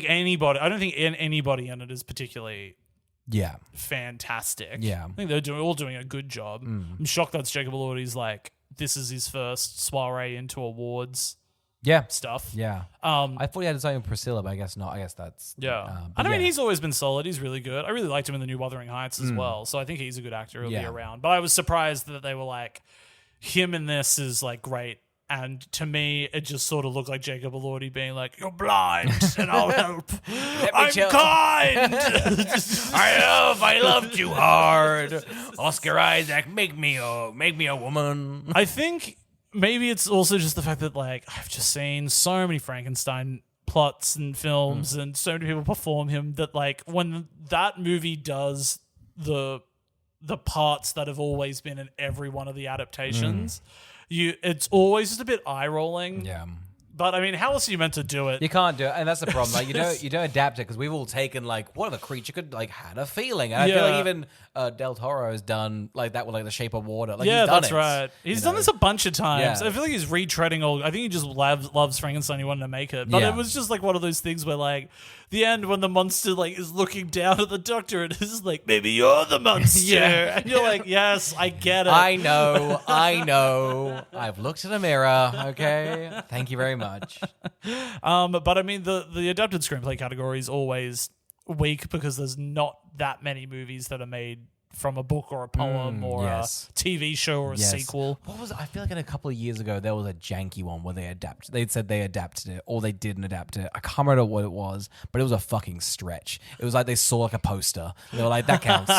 Speaker 2: anybody in it is particularly.
Speaker 1: Yeah,
Speaker 2: fantastic.
Speaker 1: Yeah,
Speaker 2: I think they're all doing a good job. I'm shocked that's Jacob Elordi's like this is his first soiree into awards. Stuff.
Speaker 1: Yeah. I thought he had his own Priscilla, but I guess not. I guess that's
Speaker 2: I mean, he's always been solid. He's really good. I really liked him in The New Wuthering Heights as well. So I think he's a good actor. He'll be around. But I was surprised that they were like him in this is like great. And to me, it just sort of looked like Jacob Elordi being like, "You're blind, and I'll help. I'm kind.
Speaker 1: I loved you hard. Oscar Isaac, make me a woman."
Speaker 2: I think maybe it's also just the fact that like I've just seen so many Frankenstein plots and films, and so many people perform him that like when that movie does the parts that have always been in every one of the adaptations. It's always just a bit eye rolling.
Speaker 1: Yeah.
Speaker 2: But I mean, how else are you meant to do it?
Speaker 1: You can't do it, and that's the problem. Like you don't adapt it because we've all taken like what if a creature could like had a feeling. And I feel like even Del Toro has done like that with like The Shape of Water. Like,
Speaker 2: yeah,
Speaker 1: he's done
Speaker 2: that's
Speaker 1: it,
Speaker 2: right. He's done this a bunch of times.
Speaker 1: Yeah.
Speaker 2: I feel like he's retreading all. I think he just loves Frankenstein. He wanted to make it, but it was just like one of those things where like the end when the monster like is looking down at the doctor and is like, maybe you're the monster, and you're like, yes, I get it.
Speaker 1: I know. I've looked in a mirror. Okay, thank you very much.
Speaker 2: But I mean, the adapted screenplay category is always weak because there's not that many movies that are made from a book or a poem or a TV show or a sequel.
Speaker 1: What was it? I feel like in a couple of years ago there was a janky one where they said they adapted it or they didn't adapt it. I can't remember what it was, but it was a fucking stretch. It was like they saw like a poster. They were like, that counts.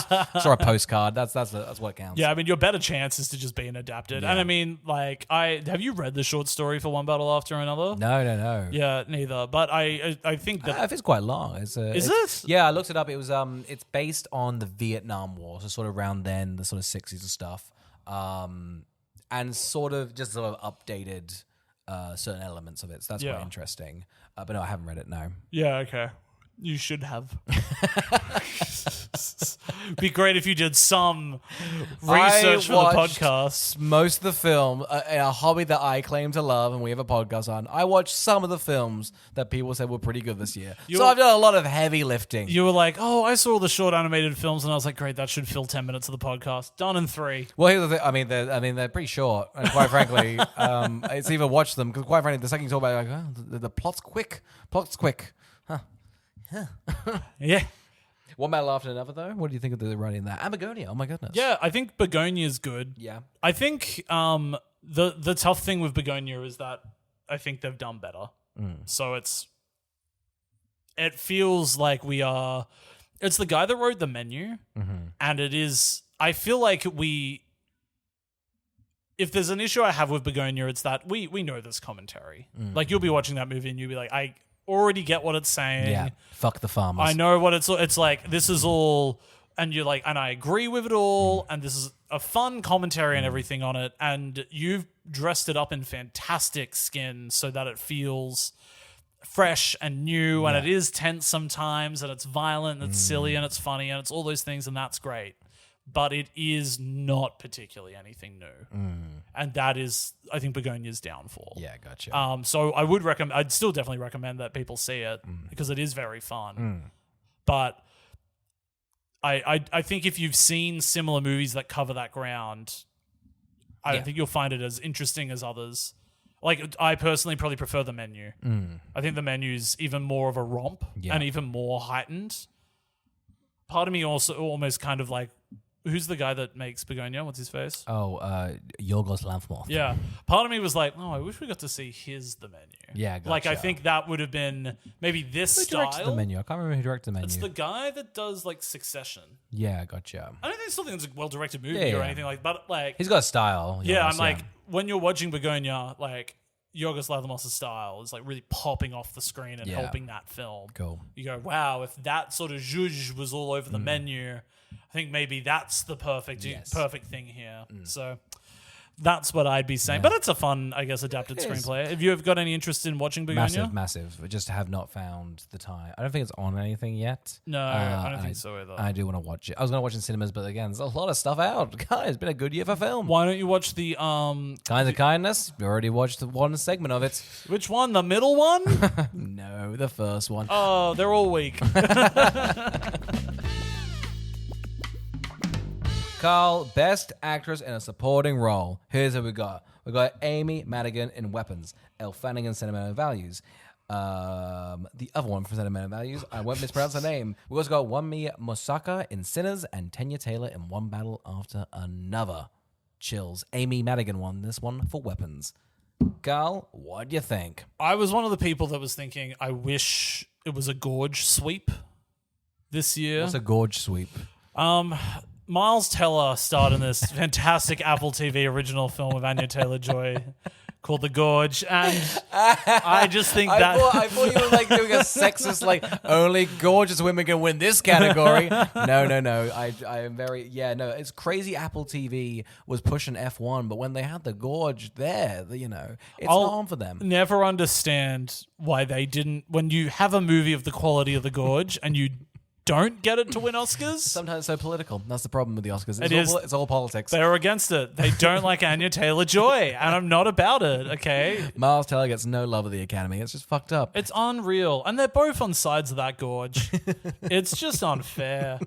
Speaker 1: Saw a postcard. That's what counts.
Speaker 2: Yeah, I mean, your better chance is to just being adapted. Yeah. And I mean, like, have you read the short story for One Battle After Another?
Speaker 1: No.
Speaker 2: Yeah, neither. But I think that
Speaker 1: it's quite long.
Speaker 2: Is it?
Speaker 1: Yeah, I looked it up. It was it's based on the Vietnam War, so sort of around then, the sort of 60s and stuff, and sort of updated certain elements of it. So that's quite interesting. But no, I haven't read it. No.
Speaker 2: Yeah. Okay. You should have. Be great if you did some research for the podcast.
Speaker 1: Most of the film, a hobby that I claim to love, and we have a podcast on. I watched some of the films that people said were pretty good this year. So I've done a lot of heavy lifting.
Speaker 2: You were like, "Oh, I saw the short animated films," and I was like, "Great, that should fill 10 minutes of the podcast." Done in 3.
Speaker 1: Well, here's the thing. I mean, they're pretty short, and quite frankly, it's either watch them because, quite frankly, the second you talk about it, like, the plot's quick. Huh.
Speaker 2: Yeah.
Speaker 1: One Battle After Another, though? What do you think of the writing there? And Begonia, oh my goodness.
Speaker 2: Yeah, I think Begonia's good.
Speaker 1: Yeah.
Speaker 2: I think the tough thing with Begonia is that I think they've done better. So it feels like it's the guy that wrote the menu, and it is, I feel like if there's an issue I have with Begonia, it's that we know this commentary. Like, you'll be watching that movie and you'll be like, I already get what it's saying.
Speaker 1: Yeah, fuck the farmers.
Speaker 2: I know what it's like. This is all and you're like, and I agree with it all, and this is a fun commentary and everything on it, and you've dressed it up in fantastic skin so that it feels fresh and new, and it is tense sometimes, and it's violent, and it's silly, and it's funny, and it's all those things, and that's great. But it is not particularly anything new. And that is, I think, Begonia's downfall.
Speaker 1: Yeah, gotcha.
Speaker 2: So I'd still definitely recommend that people see it because it is very fun. But I think if you've seen similar movies that cover that ground, I don't think you'll find it as interesting as others. Like, I personally probably prefer The Menu. I think The Menu's even more of a romp and even more heightened. Part of me also almost kind of like, who's the guy that makes Begonia? What's his face?
Speaker 1: Oh, Yorgos Lanthimos.
Speaker 2: Yeah. Part of me was like, I wish we got to see The Menu.
Speaker 1: Yeah, gotcha.
Speaker 2: Like, I think that would have been maybe this
Speaker 1: Who
Speaker 2: style.
Speaker 1: directed The Menu? I can't remember who directed The Menu.
Speaker 2: It's the guy that does, like, Succession.
Speaker 1: Yeah, gotcha.
Speaker 2: I don't think it's a well-directed movie or anything like that, but, like...
Speaker 1: He's got a style.
Speaker 2: I'm like, when you're watching Begonia, like, Yorgos Lanthimos' style is, like, really popping off the screen and helping that film.
Speaker 1: Cool.
Speaker 2: You go, wow, if that sort of zhuzh was all over The Menu... I think maybe that's the perfect thing here. So that's what I'd be saying. But it's a fun, I guess, adapted screenplay. Have you ever got any interest in watching Begonia?
Speaker 1: Massive. I just have not found the time. I don't think it's on anything yet.
Speaker 2: No, I don't think so either.
Speaker 1: I do want to watch it. I was going to watch it in cinemas, but again, there's a lot of stuff out. Guys, it's been a good year for film.
Speaker 2: Why don't you watch the...
Speaker 1: Kinds of Kindness? We already watched one segment of it.
Speaker 2: Which one? The middle one?
Speaker 1: No, the first one.
Speaker 2: Oh, they're all weak.
Speaker 1: Carl, Best Actress in a Supporting Role. Here's what we got. We got Amy Madigan in Weapons, Elle Fanning in Sentimental Values. The other one from Sentimental Values, I won't mispronounce her name. We also got Wunmi Mosaka in Sinners and Tenya Taylor in One Battle After Another. Chills. Amy Madigan won this one for Weapons. Carl, what do you think?
Speaker 2: I was one of the people that was thinking, I wish it was a gorge sweep this year.
Speaker 1: What's a gorge sweep?
Speaker 2: Miles Teller starred in this fantastic Apple TV original film of Anya Taylor-Joy called The Gorge, and I just think
Speaker 1: I thought you were like doing a sexist, like only gorgeous women can win this category. No. I am very it's crazy. Apple TV was pushing F1, but when they had The Gorge there, it's not on for them.
Speaker 2: Never understand why they didn't. When you have a movie of the quality of The Gorge and you don't get it to win Oscars.
Speaker 1: Sometimes it's so political. That's the problem with the Oscars. It's all politics.
Speaker 2: They're against it. They don't like Anya Taylor-Joy, and I'm not about it, okay?
Speaker 1: Miles Teller gets no love at the Academy. It's just fucked up.
Speaker 2: It's unreal. And they're both on sides of that gorge. It's just unfair.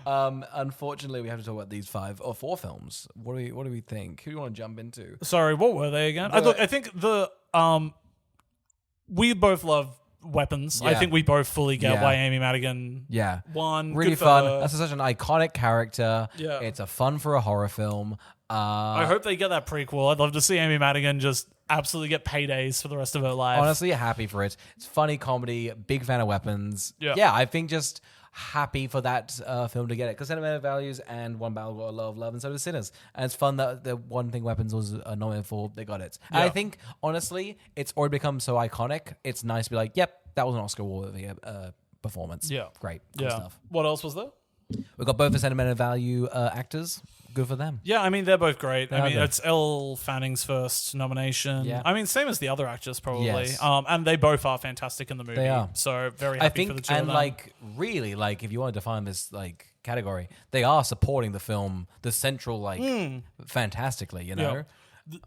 Speaker 1: Unfortunately, we have to talk about these 5 or 4 films. What do we think? Who do you want to jump into?
Speaker 2: Sorry, what were they again? I think we both love Weapons.
Speaker 1: Yeah.
Speaker 2: I think we both fully get why Amy Madigan won.
Speaker 1: Really
Speaker 2: Good for
Speaker 1: fun.
Speaker 2: her.
Speaker 1: That's such an iconic character.
Speaker 2: Yeah.
Speaker 1: It's a fun for a horror film.
Speaker 2: I hope they get that prequel. I'd love to see Amy Madigan just absolutely get paydays for the rest of her life.
Speaker 1: Honestly, happy for it. It's funny comedy. Big fan of Weapons. Yeah, I think just happy for that film to get it, because Sentimental Values and One Battle got a lot of love, and so does Sinners. And it's fun that the one thing Weapons was nominated for, they got it. And I think, honestly, it's already become so iconic. It's nice to be like, yep, that was an Oscar-worthy performance.
Speaker 2: Yeah.
Speaker 1: Great. Cool stuff.
Speaker 2: What else was there?
Speaker 1: We've got both the Sentimental Value actors. Good for them.
Speaker 2: Yeah, I mean, they're both great. I mean,
Speaker 1: good.
Speaker 2: it's Elle Fanning's first nomination.
Speaker 1: Yeah.
Speaker 2: I mean, same as the other actors, probably.
Speaker 1: Yes.
Speaker 2: And they both are fantastic in the movie.
Speaker 1: They are.
Speaker 2: So very happy for the two of them.
Speaker 1: Really, if you want to define this, category, they are supporting the film, the central, fantastically,
Speaker 2: Yeah.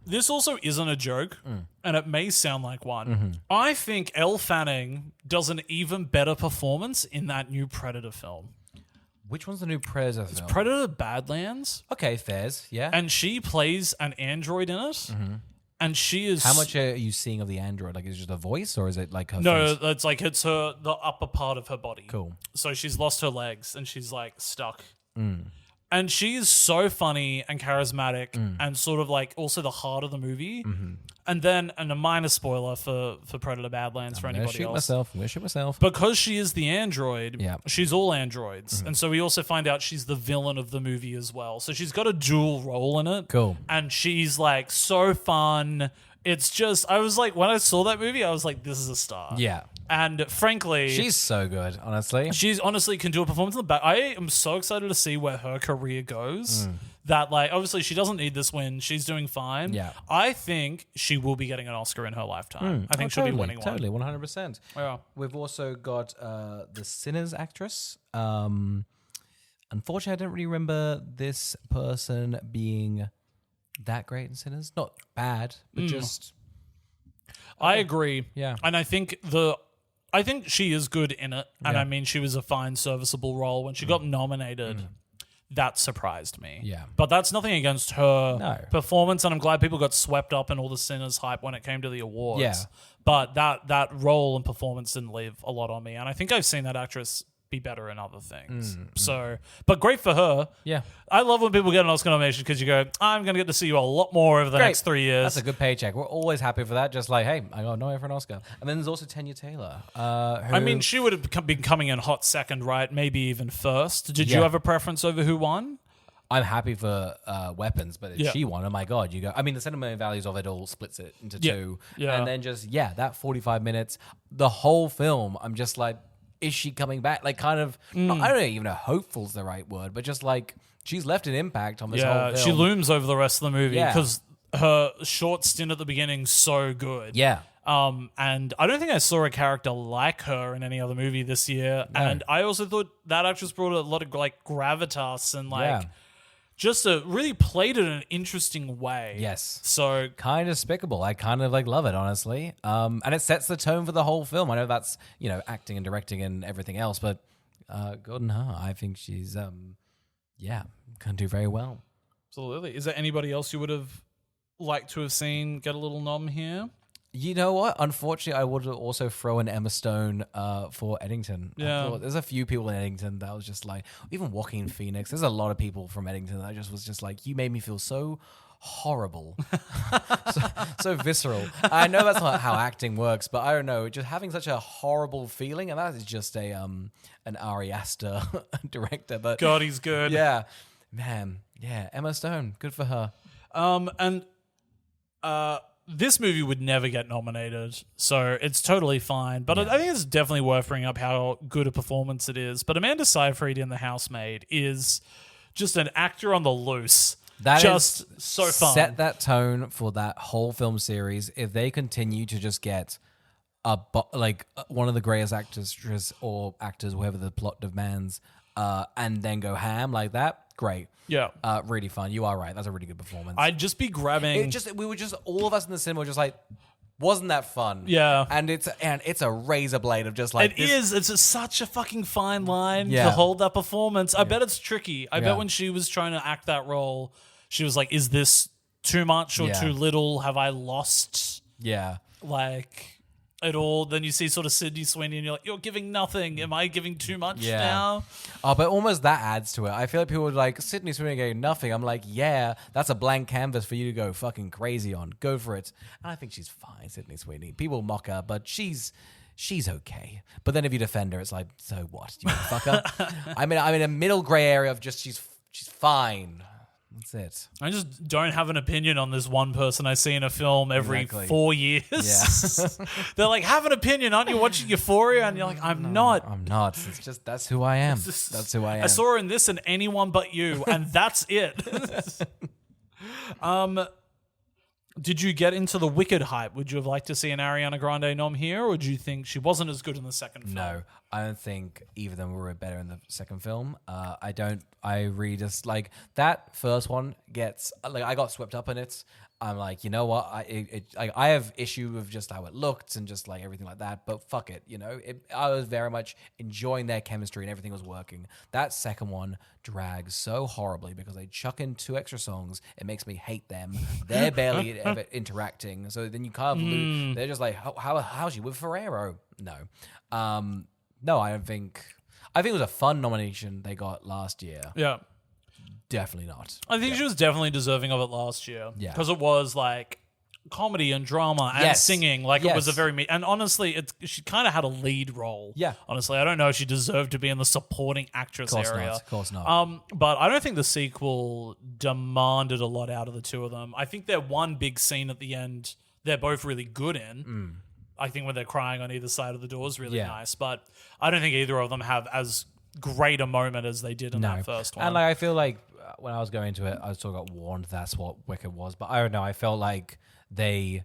Speaker 2: This also isn't a joke, and it may sound like one. I think Elle Fanning does an even better performance in that new Predator film.
Speaker 1: Which one's the new Predator film?
Speaker 2: Predator Badlands.
Speaker 1: Okay, fairs, yeah.
Speaker 2: And she plays an android in it. And she is...
Speaker 1: How much are you seeing of the android? Is it just a voice, or is it her
Speaker 2: No,
Speaker 1: face?
Speaker 2: it's the upper part of her body.
Speaker 1: Cool.
Speaker 2: So she's lost her legs and she's stuck. And she is so funny and charismatic and sort of also the heart of the movie. And then, and a minor spoiler for Predator Badlands for anybody else.
Speaker 1: I'm going to shoot myself.
Speaker 2: Because she is the android, she's all androids. And so we also find out she's the villain of the movie as well. So she's got a dual role in it.
Speaker 1: Cool.
Speaker 2: And she's so fun. It's just, I was when I saw that movie, I was like, this is a star.
Speaker 1: Yeah.
Speaker 2: And frankly,
Speaker 1: She's so good, honestly.
Speaker 2: she's honestly can do a performance in the back. I am so excited to see where her career goes. That like obviously she doesn't need this win. She's doing fine.
Speaker 1: Yeah.
Speaker 2: I think she will be getting an Oscar in her lifetime. I think she'll be winning one.
Speaker 1: Totally, 100%.
Speaker 2: Yeah.
Speaker 1: We've also got the Sinners actress. Unfortunately, I don't really remember this person being that great in Sinners. Not bad, but just...
Speaker 2: I agree.
Speaker 1: Yeah.
Speaker 2: And I think she is good in it. And I mean, she was a fine, serviceable role. When she got nominated, that surprised me.
Speaker 1: Yeah.
Speaker 2: But that's nothing against her
Speaker 1: No.
Speaker 2: performance. And I'm glad people got swept up in all the Sinners hype when it came to the awards.
Speaker 1: Yeah.
Speaker 2: But that role and performance didn't leave a lot on me. And I think I've seen that actress be better in other things. So, but great for her.
Speaker 1: Yeah.
Speaker 2: I love when people get an Oscar nomination because you go, I'm going to get to see you a lot more over the next 3 years.
Speaker 1: That's a good paycheck. We're always happy for that. Just like, hey, I got nominated for an Oscar. And then there's also Tanya Taylor.
Speaker 2: I mean, she would have been coming in hot second, right? Maybe even first. Did you have a preference over who won?
Speaker 1: I'm happy for Weapons, but if she won, oh my God, you go. I mean, the sentimental values of it all splits it into two.
Speaker 2: Yeah.
Speaker 1: And then just, that 45 minutes, the whole film, I'm just like, is she coming back? Like, kind of, I don't even know hopeful's the right word, but just like, she's left an impact on this whole film.
Speaker 2: She looms over the rest of the movie
Speaker 1: Yeah.
Speaker 2: because her short stint at the beginning so good.
Speaker 1: Yeah.
Speaker 2: And I don't think I saw a character like her in any other movie this year. No. And I also thought that actress brought a lot of like gravitas and like just really played it in an interesting way.
Speaker 1: Yes.
Speaker 2: So
Speaker 1: kind of despicable. I kind of like love it, honestly. And it sets the tone for the whole film. I know that's, acting and directing and everything else, but good on her. I think she's, can do very well.
Speaker 2: Absolutely. Is there anybody else you would have liked to have seen get a little nom here?
Speaker 1: You know what? Unfortunately, I would also throw in Emma Stone for Eddington.
Speaker 2: Yeah.
Speaker 1: There's a few people in Eddington that was just like, even Joaquin Phoenix. There's a lot of people from Eddington that I just was just like, you made me feel so horrible, so visceral. I know that's not how acting works, but I don't know. Just having such a horrible feeling, and that is just an Ari Aster director. But
Speaker 2: God, he's good.
Speaker 1: Yeah, man. Yeah, Emma Stone, good for her.
Speaker 2: This movie would never get nominated, so it's totally fine. But I think it's definitely worth bringing up how good a performance it is. But Amanda Seyfried in The Housemaid is just an actor on the loose.
Speaker 1: That
Speaker 2: just
Speaker 1: is
Speaker 2: so fun.
Speaker 1: Set that tone for that whole film series. If they continue to just get one of the greatest actors or actors, whoever the plot demands, and then go ham like that, great.
Speaker 2: Yeah.
Speaker 1: Really fun. You are right. That's a really good performance.
Speaker 2: I'd just be grabbing...
Speaker 1: We were just, all of us in the cinema were just like, wasn't that fun?
Speaker 2: Yeah.
Speaker 1: And it's a razor blade of just like...
Speaker 2: It's such a fucking fine line to hold that performance. I bet it's tricky. I bet when she was trying to act that role, she was like, is this too much or too little? Have I lost... at all? Then you see sort of Sydney Sweeney and you're like, you're giving nothing. Am I giving too much now?
Speaker 1: Oh, but almost that adds to it. I feel like people are like, Sydney Sweeney getting nothing. I'm like, yeah, that's a blank canvas for you to go fucking crazy on. Go for it. And I think she's fine, Sydney Sweeney. People mock her, but she's okay. But then if you defend her, it's like, so what? Do you fuck her? I'm in a middle gray area of just she's fine. That's it.
Speaker 2: I just don't have an opinion on this one person I see in a film every 4 years.
Speaker 1: Yeah.
Speaker 2: They're like, have an opinion. Aren't you watching Euphoria? And you're like, I'm not.
Speaker 1: I'm not. It's just, that's who I am. That's who I am.
Speaker 2: I saw her in this and Anyone But You, and that's it. Did you get into the Wicked hype? Would you have liked to see an Ariana Grande nom here, or do you think she wasn't as good in the second film?
Speaker 1: No, I don't think either of them were better in the second film. I really just like that first one gets like I got swept up in it. I'm like, you know what? I have issue with just how it looked and just like everything like that. But fuck it, I was very much enjoying their chemistry and everything was working. That second one drags so horribly because they chuck in 2 extra songs. It makes me hate them. They're barely ever interacting. So then you kind of lose. They're just like, how's she with Ferrero? No, no, I don't think. I think it was a fun nomination they got last year.
Speaker 2: Yeah.
Speaker 1: Definitely not.
Speaker 2: I think she was definitely deserving of it last year.
Speaker 1: Yeah.
Speaker 2: Because it was like comedy and drama and singing. Like it was a very... And honestly, she kind of had a lead role.
Speaker 1: Yeah.
Speaker 2: Honestly, I don't know if she deserved to be in the supporting actress area.
Speaker 1: Of course not.
Speaker 2: But I don't think the sequel demanded a lot out of the two of them. I think their one big scene at the end, they're both really good in. I think when they're crying on either side of the door is really
Speaker 1: Yeah.
Speaker 2: nice. But I don't think either of them have as great a moment as they did in that first one.
Speaker 1: And like I feel like when I was going to it, I sort of got warned that's what Wicked was. But I don't know. I felt like they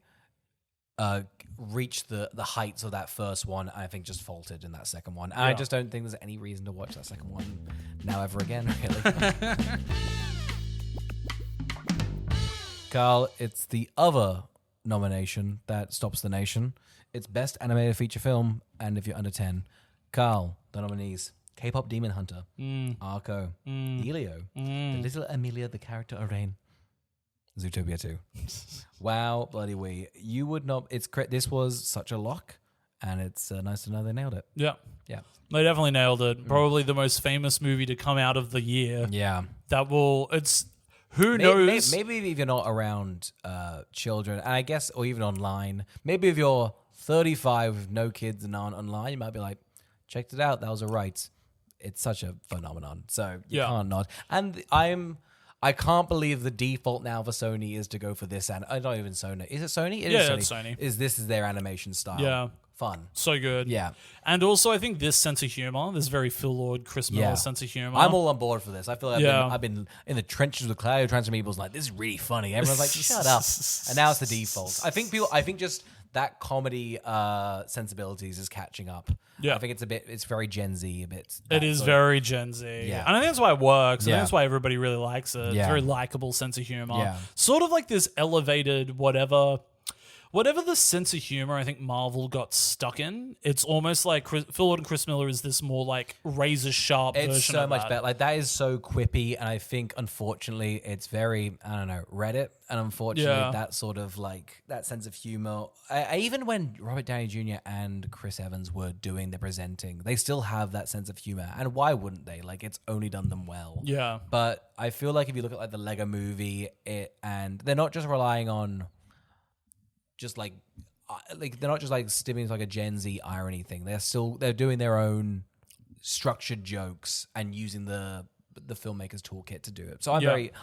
Speaker 1: reached the heights of that first one, and I think just faltered in that second one. And I just don't think there's any reason to watch that second one now ever again, really. Carl, it's the other nomination that stops the nation. It's Best Animated Feature Film, and if you're under 10. Carl, the nominees: K-pop Demon Hunter, Arco, Elio, The Little Amelia, the character of Rain, Zootopia 2. Wow, bloody wee. You would not... This was such a lock, and it's nice to know they nailed it.
Speaker 2: Yeah.
Speaker 1: Yeah.
Speaker 2: They definitely nailed it. Probably the most famous movie to come out of the year.
Speaker 1: Yeah.
Speaker 2: That will... It's... Who knows?
Speaker 1: Maybe if you're not around children, and I guess, or even online, maybe if you're 35 with no kids and aren't online, you might be like, checked it out, that was alright. It's such a phenomenon, so you can't not. And I can't believe the default now for Sony is to go for this, and not even Sony. Is it Sony? It is Sony.
Speaker 2: It's Sony.
Speaker 1: This is their animation style.
Speaker 2: Yeah.
Speaker 1: Fun.
Speaker 2: So good.
Speaker 1: Yeah.
Speaker 2: And also, I think this sense of humor, this very Phil Lord, Chris Miller sense of humor.
Speaker 1: I'm all on board for this. I feel like I've been in the trenches with Claudio Transform Evil's like, this is really funny. Everyone's like, shut up. And now it's the default. I think just that comedy sensibilities is catching up.
Speaker 2: Yeah.
Speaker 1: I think it's very Gen Z a bit.
Speaker 2: It is very Gen Z.
Speaker 1: Yeah.
Speaker 2: And I think that's why it works. I
Speaker 1: Yeah.
Speaker 2: think that's why everybody really likes it. It's
Speaker 1: Yeah.
Speaker 2: a very likable sense of humor.
Speaker 1: Yeah.
Speaker 2: Sort of like this elevated whatever the sense of humor I think Marvel got stuck in. It's almost like Phil Lord and Chris Miller is this more like razor sharp version
Speaker 1: It's so
Speaker 2: of
Speaker 1: much
Speaker 2: that.
Speaker 1: better. Like, that is so quippy, and I think, unfortunately, it's very, I don't know, Reddit, and unfortunately, that sort of, like, that sense of humor. Even when Robert Downey Jr. and Chris Evans were doing the presenting, they still have that sense of humor, and why wouldn't they? Like, it's only done them well.
Speaker 2: Yeah.
Speaker 1: But I feel like if you look at, like, the Lego movie, and they're not just relying on just, like they're not just like stimming like a Gen Z irony thing. They're doing their own structured jokes and using the filmmaker's toolkit to do it. So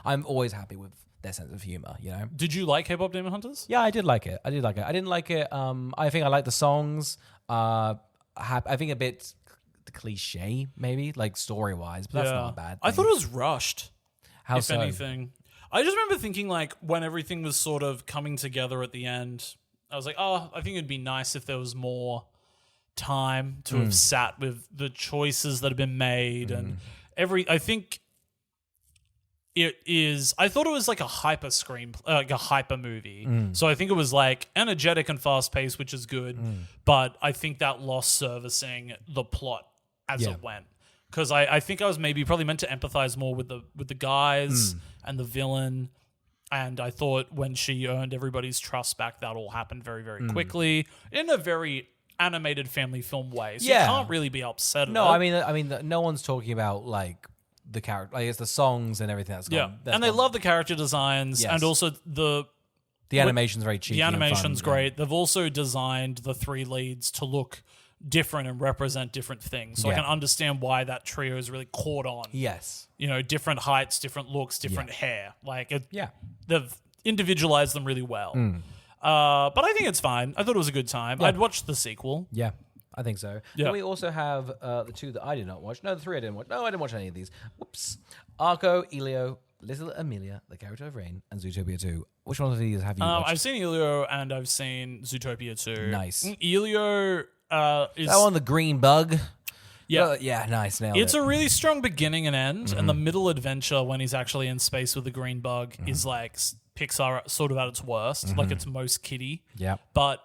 Speaker 1: I'm always happy with their sense of humor, you know.
Speaker 2: Did you like K-pop Demon Hunters?
Speaker 1: Yeah, I did like it. I didn't like it. I think I like the songs. I think a bit cliche, maybe, like story wise, but that's not a bad thing.
Speaker 2: I thought it was rushed.
Speaker 1: How
Speaker 2: if
Speaker 1: so?
Speaker 2: anything. I just remember thinking, like, when everything was sort of coming together at the end, I was like, oh, I think it'd be nice if there was more time to have sat with the choices that have been made. And I think it is, I thought it was like a hyper like a hyper movie. So I think it was like energetic and fast paced, which is good. But I think that lost servicing the plot as it went. Because I think I was probably meant to empathize more with the guys and the villain. And I thought when she earned everybody's trust back, that all happened very, very quickly in a very animated family film way. So you can't really be upset
Speaker 1: No,
Speaker 2: at it.
Speaker 1: I mean, no one's talking about like the character. I guess the songs and everything that's gone.
Speaker 2: And they love the character designs and also the
Speaker 1: animation's very cheeky.
Speaker 2: The animation's
Speaker 1: and fun,
Speaker 2: great. They've also designed the three leads to look different and represent different things. So I can understand why that trio is really caught on.
Speaker 1: Yes.
Speaker 2: You know, different heights, different looks, different hair. Like, they've individualized them really well. But I think it's fine. I thought it was a good time. I'd watch the sequel.
Speaker 1: Yeah, I think so.
Speaker 2: Yeah.
Speaker 1: And we also have the two that I did not watch. No, the three I didn't watch. No, I didn't watch any of these. Whoops. Arco, Elio, Little Amelia, the character of Rain, and Zootopia 2. Which one of these have you watched?
Speaker 2: I've seen Elio and I've seen Zootopia 2.
Speaker 1: Nice.
Speaker 2: Elio is...
Speaker 1: That one, the green bug.
Speaker 2: Yeah.
Speaker 1: Yeah, nice. Nailed
Speaker 2: It's
Speaker 1: it.
Speaker 2: a really strong beginning and end, and the middle adventure when he's actually in space with the green bug is like Pixar sort of at its worst, like its most kiddie.
Speaker 1: Yeah.
Speaker 2: But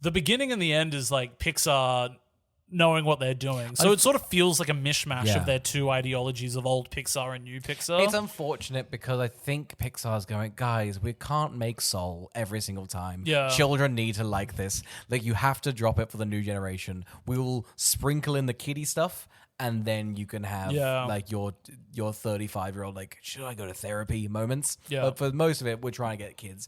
Speaker 2: the beginning and the end is like Pixar knowing what they're doing. So it sort of feels like a mishmash of their two ideologies of old Pixar and new Pixar.
Speaker 1: It's unfortunate because I think Pixar's going, guys, we can't make Soul every single time.
Speaker 2: Yeah.
Speaker 1: Children need to like this. Like, you have to drop it for the new generation. We will sprinkle in the kiddie stuff and then you can have like your 35-year-old like, should I go to therapy moments?
Speaker 2: Yeah.
Speaker 1: But for most of it, we're trying to get kids.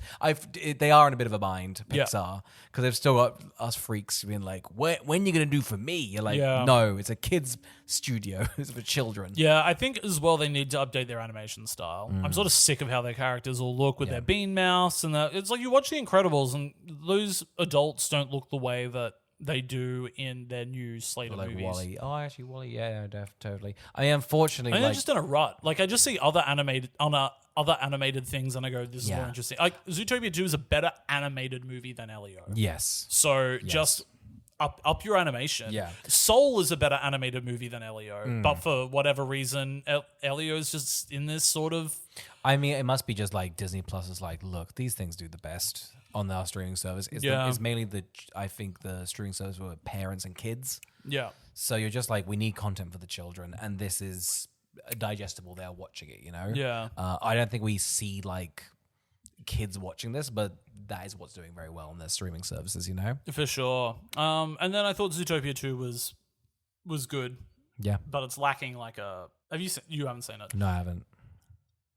Speaker 1: They are in a bit of a bind, Pixar, because they've still got us freaks being like, when are you going to do for me? You're like, no, it's a kids studio. It's for children.
Speaker 2: Yeah, I think as well they need to update their animation style. I'm sort of sick of how their characters all look with their bean mouths, and it's like you watch The Incredibles and those adults don't look the way that they do in their new slate of movies.
Speaker 1: Wall-E. Oh, actually, Wall-E, yeah, totally. I mean, unfortunately,
Speaker 2: they're just in a rut. Like, I just see other animated things, and I go, "This is more interesting." Like, Zootopia 2 is a better animated movie than Elio.
Speaker 1: Yes.
Speaker 2: So just up your animation.
Speaker 1: Yeah.
Speaker 2: Soul is a better animated movie than Elio, but for whatever reason, Elio is just in this sort of.
Speaker 1: I mean, it must be just like Disney Plus is like, look, these things do the best on our streaming service. It's mainly I think the streaming service for parents and kids.
Speaker 2: Yeah.
Speaker 1: So you're just like, we need content for the children, and this is digestible. They're watching it, you know?
Speaker 2: Yeah.
Speaker 1: I don't think we see like kids watching this, but that is what's doing very well on their streaming services, you know?
Speaker 2: For sure. And then I thought Zootopia 2 was good.
Speaker 1: Yeah.
Speaker 2: But it's lacking like a. You haven't seen it?
Speaker 1: No, I haven't.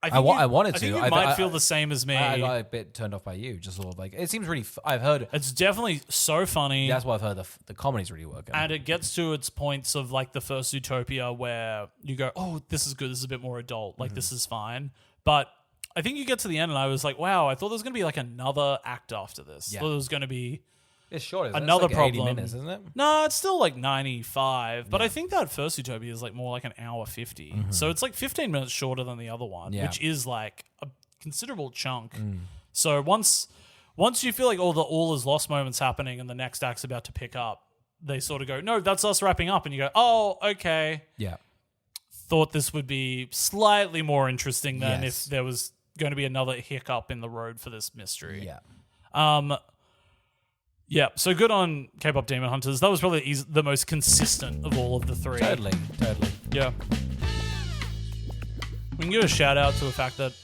Speaker 2: I
Speaker 1: wanted to.
Speaker 2: I think you might feel the same as me.
Speaker 1: I got a bit turned off by you. Just sort of like, it seems really. I've heard
Speaker 2: it's definitely so funny.
Speaker 1: That's why I've heard the comedy's really working.
Speaker 2: And it gets to its points of like the first Zootopia where you go, oh, this is good. This is a bit more adult. Like this is fine. But I think you get to the end and I was like, wow, I thought there was going to be like another act after this. I thought there was going to be.
Speaker 1: It's short, isn't it?
Speaker 2: Another
Speaker 1: it's like
Speaker 2: problem.
Speaker 1: 80 minutes, isn't it?
Speaker 2: No, it's still like 95. But I think that first Utopia is like more like an hour 50. So it's like 15 minutes shorter than the other one, which is like a considerable chunk. So once you feel like all is lost moments happening and the next act's about to pick up, they sort of go, no, that's us wrapping up. And you go, oh, okay.
Speaker 1: Yeah.
Speaker 2: Thought this would be slightly more interesting than if there was going to be another hiccup in the road for this mystery.
Speaker 1: Yeah.
Speaker 2: Yeah, so good on K-pop Demon Hunters. That was probably the most consistent of all of the three.
Speaker 1: Totally.
Speaker 2: Yeah. We can give a shout out to the fact that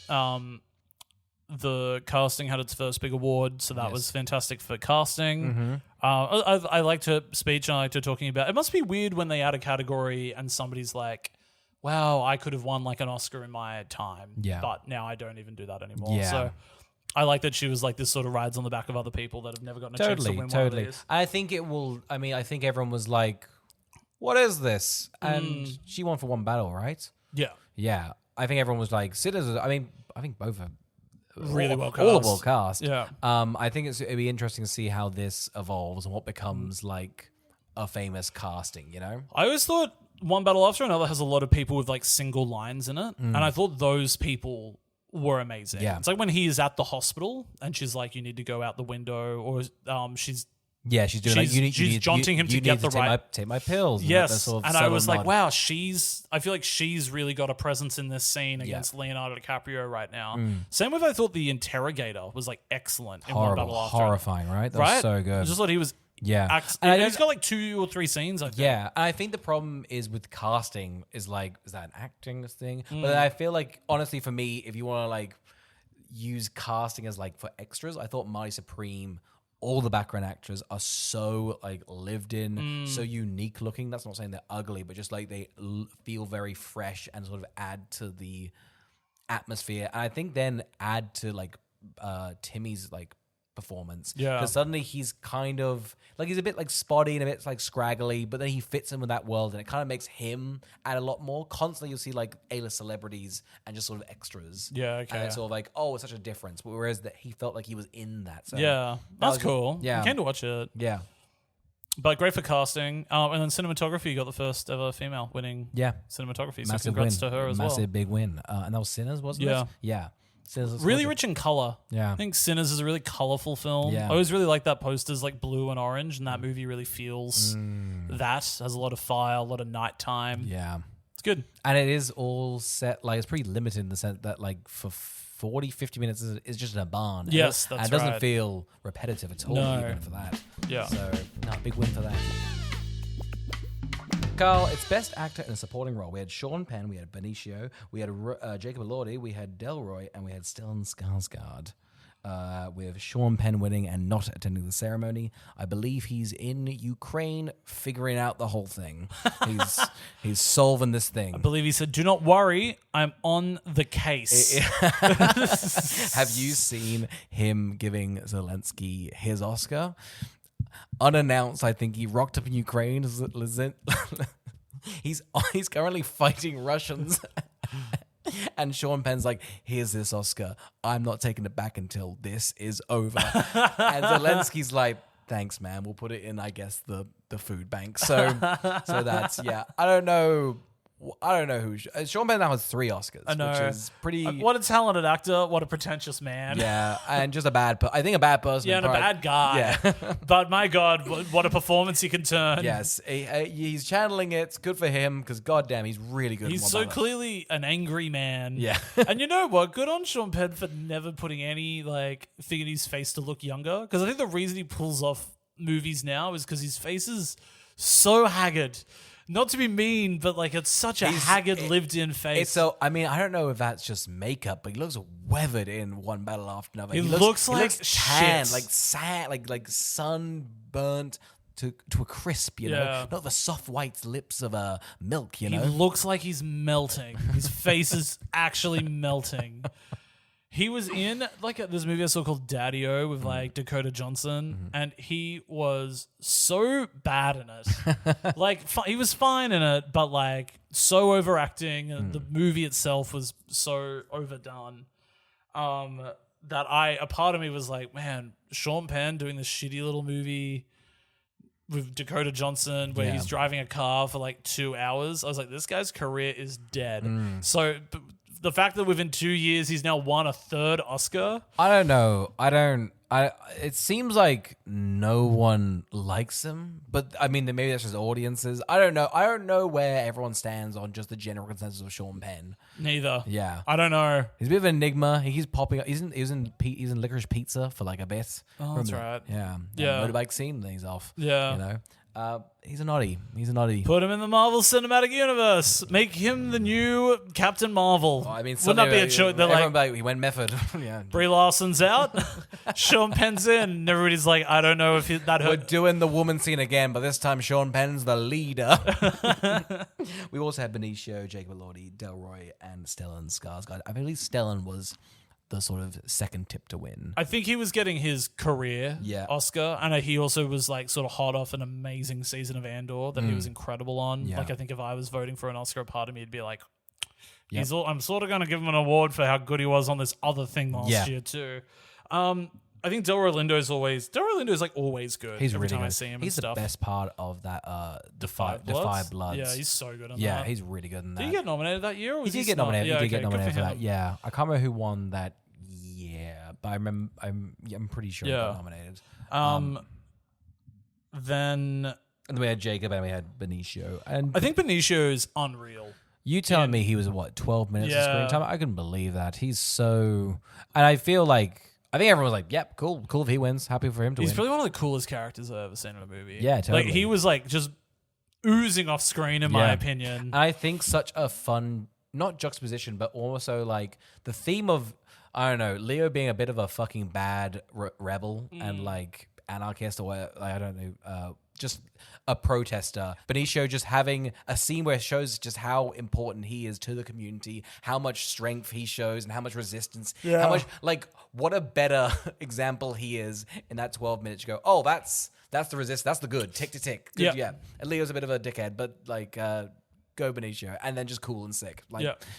Speaker 2: the casting had its first big award, so that was fantastic for casting. I liked her speech and I liked her talking about it. Must be weird when they add a category and somebody's like, wow, I could have won like an Oscar in my time, but now I don't even do that anymore.
Speaker 1: Yeah.
Speaker 2: So I like that she was like this sort of rides on the back of other people that have never gotten a chance to win one of these.
Speaker 1: I think it will. I mean, I think everyone was like, "What is this?" And she won for one battle, right?
Speaker 2: Yeah,
Speaker 1: yeah. I think everyone was like, "Citizens." I mean, I think both are
Speaker 2: really well cast.
Speaker 1: All well cast.
Speaker 2: Yeah.
Speaker 1: I think it'd be interesting to see how this evolves and what becomes like a famous casting. You know,
Speaker 2: I always thought One Battle After Another has a lot of people with like single lines in it, and I thought those people were amazing.
Speaker 1: Yeah.
Speaker 2: It's like when he is at the hospital and she's like, you need to go out the window, or she's
Speaker 1: doing
Speaker 2: she's jaunting him to get the right
Speaker 1: take my pills.
Speaker 2: Yes,
Speaker 1: sort of
Speaker 2: and I was like,
Speaker 1: nod.
Speaker 2: wow, I feel like she's really got a presence in this scene against Leonardo DiCaprio right now. Same with I thought the interrogator was like excellent in One Battle After.
Speaker 1: Horrifying, right? That was so good.
Speaker 2: I just thought he was.
Speaker 1: Yeah,
Speaker 2: and he's got like 2 or 3 scenes, I think.
Speaker 1: Yeah, and I think the problem is with casting is that an acting thing? But I feel like, honestly, for me, if you want to like use casting as like for extras, I thought Marty Supreme, all the background actors are so like lived in, so unique looking. That's not saying they're ugly, but just like they feel very fresh and sort of add to the atmosphere. And I think then add to like Timmy's like performance, because suddenly he's kind of like, he's a bit like spotty and a bit like scraggly, but then he fits in with that world and it kind of makes him add a lot more. Constantly you'll see like A-list celebrities and just sort of extras, and it's sort of like, oh, it's such a difference, but whereas that he felt like he was in that. So
Speaker 2: that's cool.
Speaker 1: Yeah,
Speaker 2: I'm keen to watch it.
Speaker 1: Yeah,
Speaker 2: but great for casting. And then cinematography, you got the first ever female winning cinematography, so congrats to her as well.
Speaker 1: Massive big win. And that was Sinners, wasn't it? Yeah.
Speaker 2: Really rich in color.
Speaker 1: Yeah.
Speaker 2: I think Sinners is a really colorful film. I always really like that poster's like blue and orange, and that movie really feels that. Has a lot of fire, a lot of nighttime.
Speaker 1: Yeah.
Speaker 2: It's good.
Speaker 1: And it is all set, like, it's pretty limited in the sense that like for 40, 50 minutes is just in a barn.
Speaker 2: Yes, that's right.
Speaker 1: And it doesn't feel repetitive at all, even for that.
Speaker 2: Yeah.
Speaker 1: So, big win for that. Carl, it's Best Actor in a Supporting Role. We had Sean Penn, we had Benicio, we had Jacob Elordi, we had Delroy, and we had Stellan Skarsgård. with Sean Penn winning and not attending the ceremony. I believe he's in Ukraine figuring out the whole thing. He's solving this thing.
Speaker 2: I believe he said, "Do not worry, I'm on the case."
Speaker 1: Have you seen him giving Zelensky his Oscar? Unannounced, I think he rocked up in Ukraine. He's currently fighting Russians. And Sean Penn's like, here's this Oscar. I'm not taking it back until this is over. And Zelensky's like, thanks, man. We'll put it in, I guess, the food bank. So that's, yeah. I don't know who. Sean Penn now has 3 Oscars, which is pretty.
Speaker 2: What a talented actor. What a pretentious man.
Speaker 1: Yeah, and just a bad person.
Speaker 2: Yeah, and a bad guy.
Speaker 1: Yeah.
Speaker 2: But my God, what a performance he can turn.
Speaker 1: Yes, he's channeling it. It's good for him because, goddamn, he's really good.
Speaker 2: He's so clearly an angry man.
Speaker 1: Yeah.
Speaker 2: And you know what? Good on Sean Penn for never putting any thing in his face to look younger. Because I think the reason he pulls off movies now is because his face is so haggard. Not to be mean, but it's such a haggard, lived-in face.
Speaker 1: I don't know if that's just makeup, but he looks weathered in One Battle After Another.
Speaker 2: He looks
Speaker 1: tan,
Speaker 2: shit.
Speaker 1: like sad, like sunburnt to a crisp. You know, not the soft white lips of a milk. You know,
Speaker 2: he looks like he's melting. His face is actually melting. He was in this movie I saw called Daddy-O with Dakota Johnson, and he was so bad in it. He was fine in it, but so overacting, and the movie itself was so overdone. That a part of me was like, man, Sean Penn doing this shitty little movie with Dakota Johnson where he's driving a car for 2 hours. I was like, this guy's career is dead. So the fact that within 2 years he's now won a 3rd Oscar.
Speaker 1: I don't know. It seems like no one likes him, but I mean, maybe that's just audiences. I don't know. I don't know where everyone stands on just the general consensus of Sean Penn.
Speaker 2: Neither.
Speaker 1: Yeah,
Speaker 2: I don't know.
Speaker 1: He's a bit of an enigma. He's popping up. He's in Licorice Pizza for a bit.
Speaker 2: Oh, that's right.
Speaker 1: Yeah. Motorbike scene. Then he's off.
Speaker 2: Yeah.
Speaker 1: You know. He's an oddie.
Speaker 2: Put him in the Marvel Cinematic Universe. Make him the new Captain Marvel.
Speaker 1: Oh, I mean,
Speaker 2: wouldn't that be a choice? They're
Speaker 1: he went method. Yeah.
Speaker 2: Brie Larson's out, Sean Penn's in, and everybody's like, I don't know if that hurt.
Speaker 1: We're doing the woman scene again, but this time Sean Penn's the leader. We also had Benicio, Jacob Elordi, Delroy, and Stellan Skarsgård. I believe Stellan was the sort of second tip to win.
Speaker 2: I think he was getting his career Oscar, and he also was sort of hot off an amazing season of Andor that he was incredible on.
Speaker 1: Yeah.
Speaker 2: I think if I was voting for an Oscar, a part of me would be like, I'm sort of going to give him an award for how good he was on this other thing last year too. I think Delroy Lindo is always good.
Speaker 1: He's
Speaker 2: every
Speaker 1: really
Speaker 2: time
Speaker 1: good.
Speaker 2: I see him.
Speaker 1: He's
Speaker 2: and
Speaker 1: the
Speaker 2: stuff.
Speaker 1: best part of that Defy Bloods.
Speaker 2: Yeah, he's so good on that.
Speaker 1: Yeah, he's really good in that.
Speaker 2: Did he get nominated that year? Or was
Speaker 1: He did get nominated.
Speaker 2: Yeah,
Speaker 1: he did get nominated for
Speaker 2: him.
Speaker 1: that. Yeah, I can't remember who won that year, but I'm pretty sure he got nominated.
Speaker 2: Then
Speaker 1: we had Jacob and we had Benicio, and
Speaker 2: I think Benicio is unreal.
Speaker 1: You telling me he was 12 minutes of screen time? I couldn't believe that. He's so, and I feel like everyone's like, yep, cool if he wins. Happy for him to win.
Speaker 2: He's probably one of the coolest characters I've ever seen in a movie.
Speaker 1: Yeah, totally.
Speaker 2: He was just oozing off screen, in my opinion.
Speaker 1: And I think such a fun, not juxtaposition, but also the theme of, I don't know, Leo being a bit of a fucking bad rebel and anarchist or what, I don't know, just a protester. Benicio just having a scene where it shows just how important he is to the community, how much strength he shows and how much resistance, how much, what a better example he is in that 12 minutes. You go, oh, that's the resist, that's the good, tick to tick. Good, yeah. And Leo's a bit of a dickhead, but go Benicio, and then just cool and sick.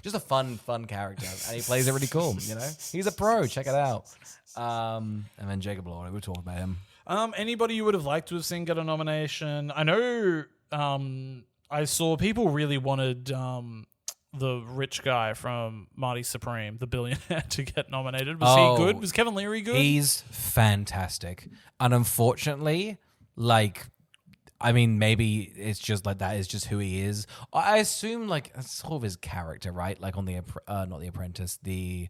Speaker 1: Just a fun character. And he plays it really cool, you know? He's a pro, check it out. And then Jacob Elordi, we'll talk about him.
Speaker 2: Anybody you would have liked to have seen get a nomination? I know I saw people really wanted the rich guy from Marty Supreme, the billionaire, to get nominated. Was he good? Was Kevin Leary good?
Speaker 1: He's fantastic. And unfortunately, maybe it's just that is just who he is. I assume it's sort of his character, right? On the not The Apprentice, the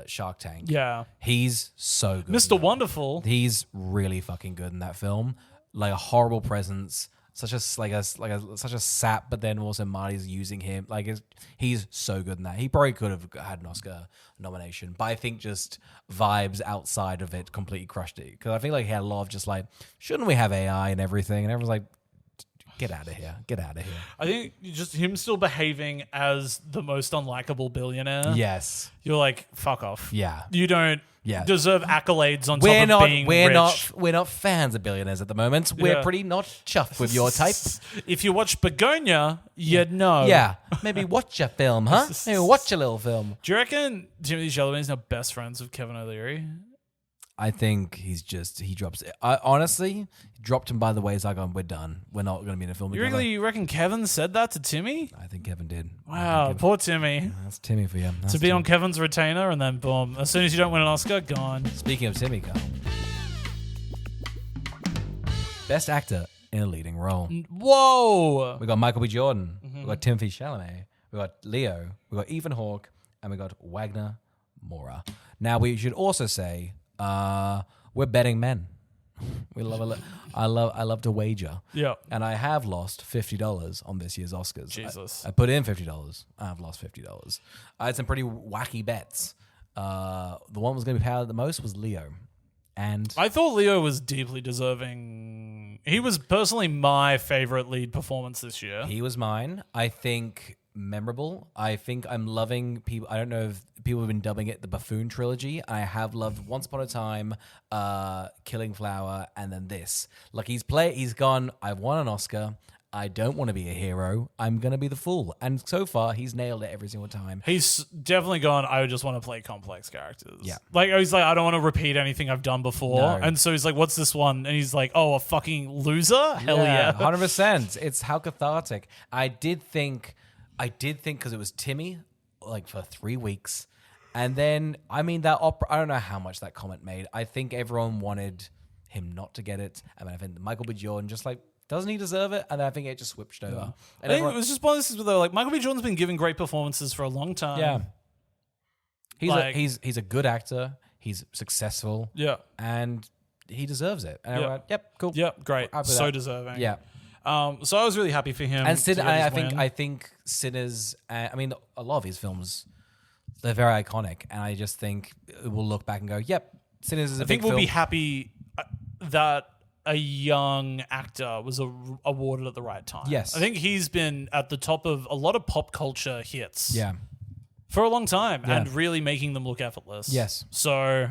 Speaker 1: Shark Tank.
Speaker 2: Yeah.
Speaker 1: He's so good.
Speaker 2: Mr. Wonderful.
Speaker 1: He's really fucking good in that film. A horrible presence. such a sap, but then also Marty's using him. Like he's so good in that. He probably could have had an Oscar nomination, but I think just vibes outside of it completely crushed it. Because I think like he had a lot of just like, shouldn't we have AI and everything? And everyone's like, get out of here. Get out of here.
Speaker 2: I think just him still behaving as the most unlikable billionaire.
Speaker 1: Yes.
Speaker 2: You're like, fuck off.
Speaker 1: Yeah.
Speaker 2: You don't deserve accolades on
Speaker 1: We're
Speaker 2: top
Speaker 1: not,
Speaker 2: of being
Speaker 1: we're
Speaker 2: rich.
Speaker 1: not, we're not fans of billionaires at the moment. We're
Speaker 2: Yeah.
Speaker 1: pretty not chuffed with your type.
Speaker 2: If you watch Begonia, you'd know.
Speaker 1: Yeah. Maybe watch a film, huh? Maybe watch a little film.
Speaker 2: Do you reckon Timothy Chalamet's now best friends with Kevin O'Leary?
Speaker 1: I think he drops it. I honestly dropped him by the wayside. We're done. We're not going to be in a film together.
Speaker 2: You reckon Kevin said that to Timmy?
Speaker 1: I think Kevin did.
Speaker 2: Wow, poor Timmy.
Speaker 1: That's Timmy for you. That's
Speaker 2: To be
Speaker 1: Timmy.
Speaker 2: on Kevin's retainer and then boom. As soon as you don't win an Oscar, gone.
Speaker 1: Speaking of Timmy, Carl. Best actor in a leading role.
Speaker 2: Whoa.
Speaker 1: We got Michael B. Jordan. We got Timothy Chalamet. We got Leo. We got Ethan Hawke, and we got Wagner Moura. Now we should also say we're betting men. We love I love to wager.
Speaker 2: Yeah.
Speaker 1: And I have lost $50 on this year's Oscars.
Speaker 2: Jesus.
Speaker 1: I put in $50. I have lost $50. I had some pretty wacky bets. The one that was going to be powered the most was Leo. And
Speaker 2: I thought Leo was deeply deserving. He was personally my favorite lead performance this year.
Speaker 1: he was mine. I think memorable. I think I'm loving people. I don't know if people have been dubbing it the buffoon trilogy. I have loved Once Upon a Time, Killing Flower, and then this. Like he's gone, I've won an Oscar. I don't want to be a hero. I'm going to be the fool. And so far, he's nailed it every single time.
Speaker 2: He's definitely gone, I just want to play complex characters.
Speaker 1: Yeah.
Speaker 2: Like, he's like, I don't want to repeat anything I've done before.
Speaker 1: No.
Speaker 2: And so he's like, what's this one? And he's like, oh, a fucking loser? Hell yeah.
Speaker 1: 100%. It's how cathartic. I did think because it was Timmy, like for 3 weeks. And then, I mean, that opera, I don't know how much that comment made. I think everyone wanted him not to get it. I mean, I think Michael B. Jordan just like, doesn't he deserve it? And then I think it just switched over.
Speaker 2: I
Speaker 1: And
Speaker 2: think
Speaker 1: everyone-
Speaker 2: it was just one of those things where they were like, Michael B. Jordan's been giving great performances for a long time.
Speaker 1: yeah. He's
Speaker 2: Like-
Speaker 1: he's a good actor. He's successful.
Speaker 2: Yeah.
Speaker 1: And he deserves it. And
Speaker 2: Yeah.
Speaker 1: everyone, yep, cool.
Speaker 2: Yeah, great.
Speaker 1: Happy with
Speaker 2: So
Speaker 1: that.
Speaker 2: deserving.
Speaker 1: Yeah.
Speaker 2: So I was really happy for him.
Speaker 1: And
Speaker 2: to get his win.
Speaker 1: I think Sinners. I mean, a lot of his films, they're very iconic, and I just think we'll look back and go, "Yep, Sinners is a
Speaker 2: I
Speaker 1: big
Speaker 2: think we'll
Speaker 1: film."
Speaker 2: be happy that a young actor was awarded at the right time.
Speaker 1: Yes.
Speaker 2: I think he's been at the top of a lot of pop culture hits
Speaker 1: Yeah,
Speaker 2: for a long time
Speaker 1: Yeah.
Speaker 2: and really making them look effortless.
Speaker 1: Yes.
Speaker 2: So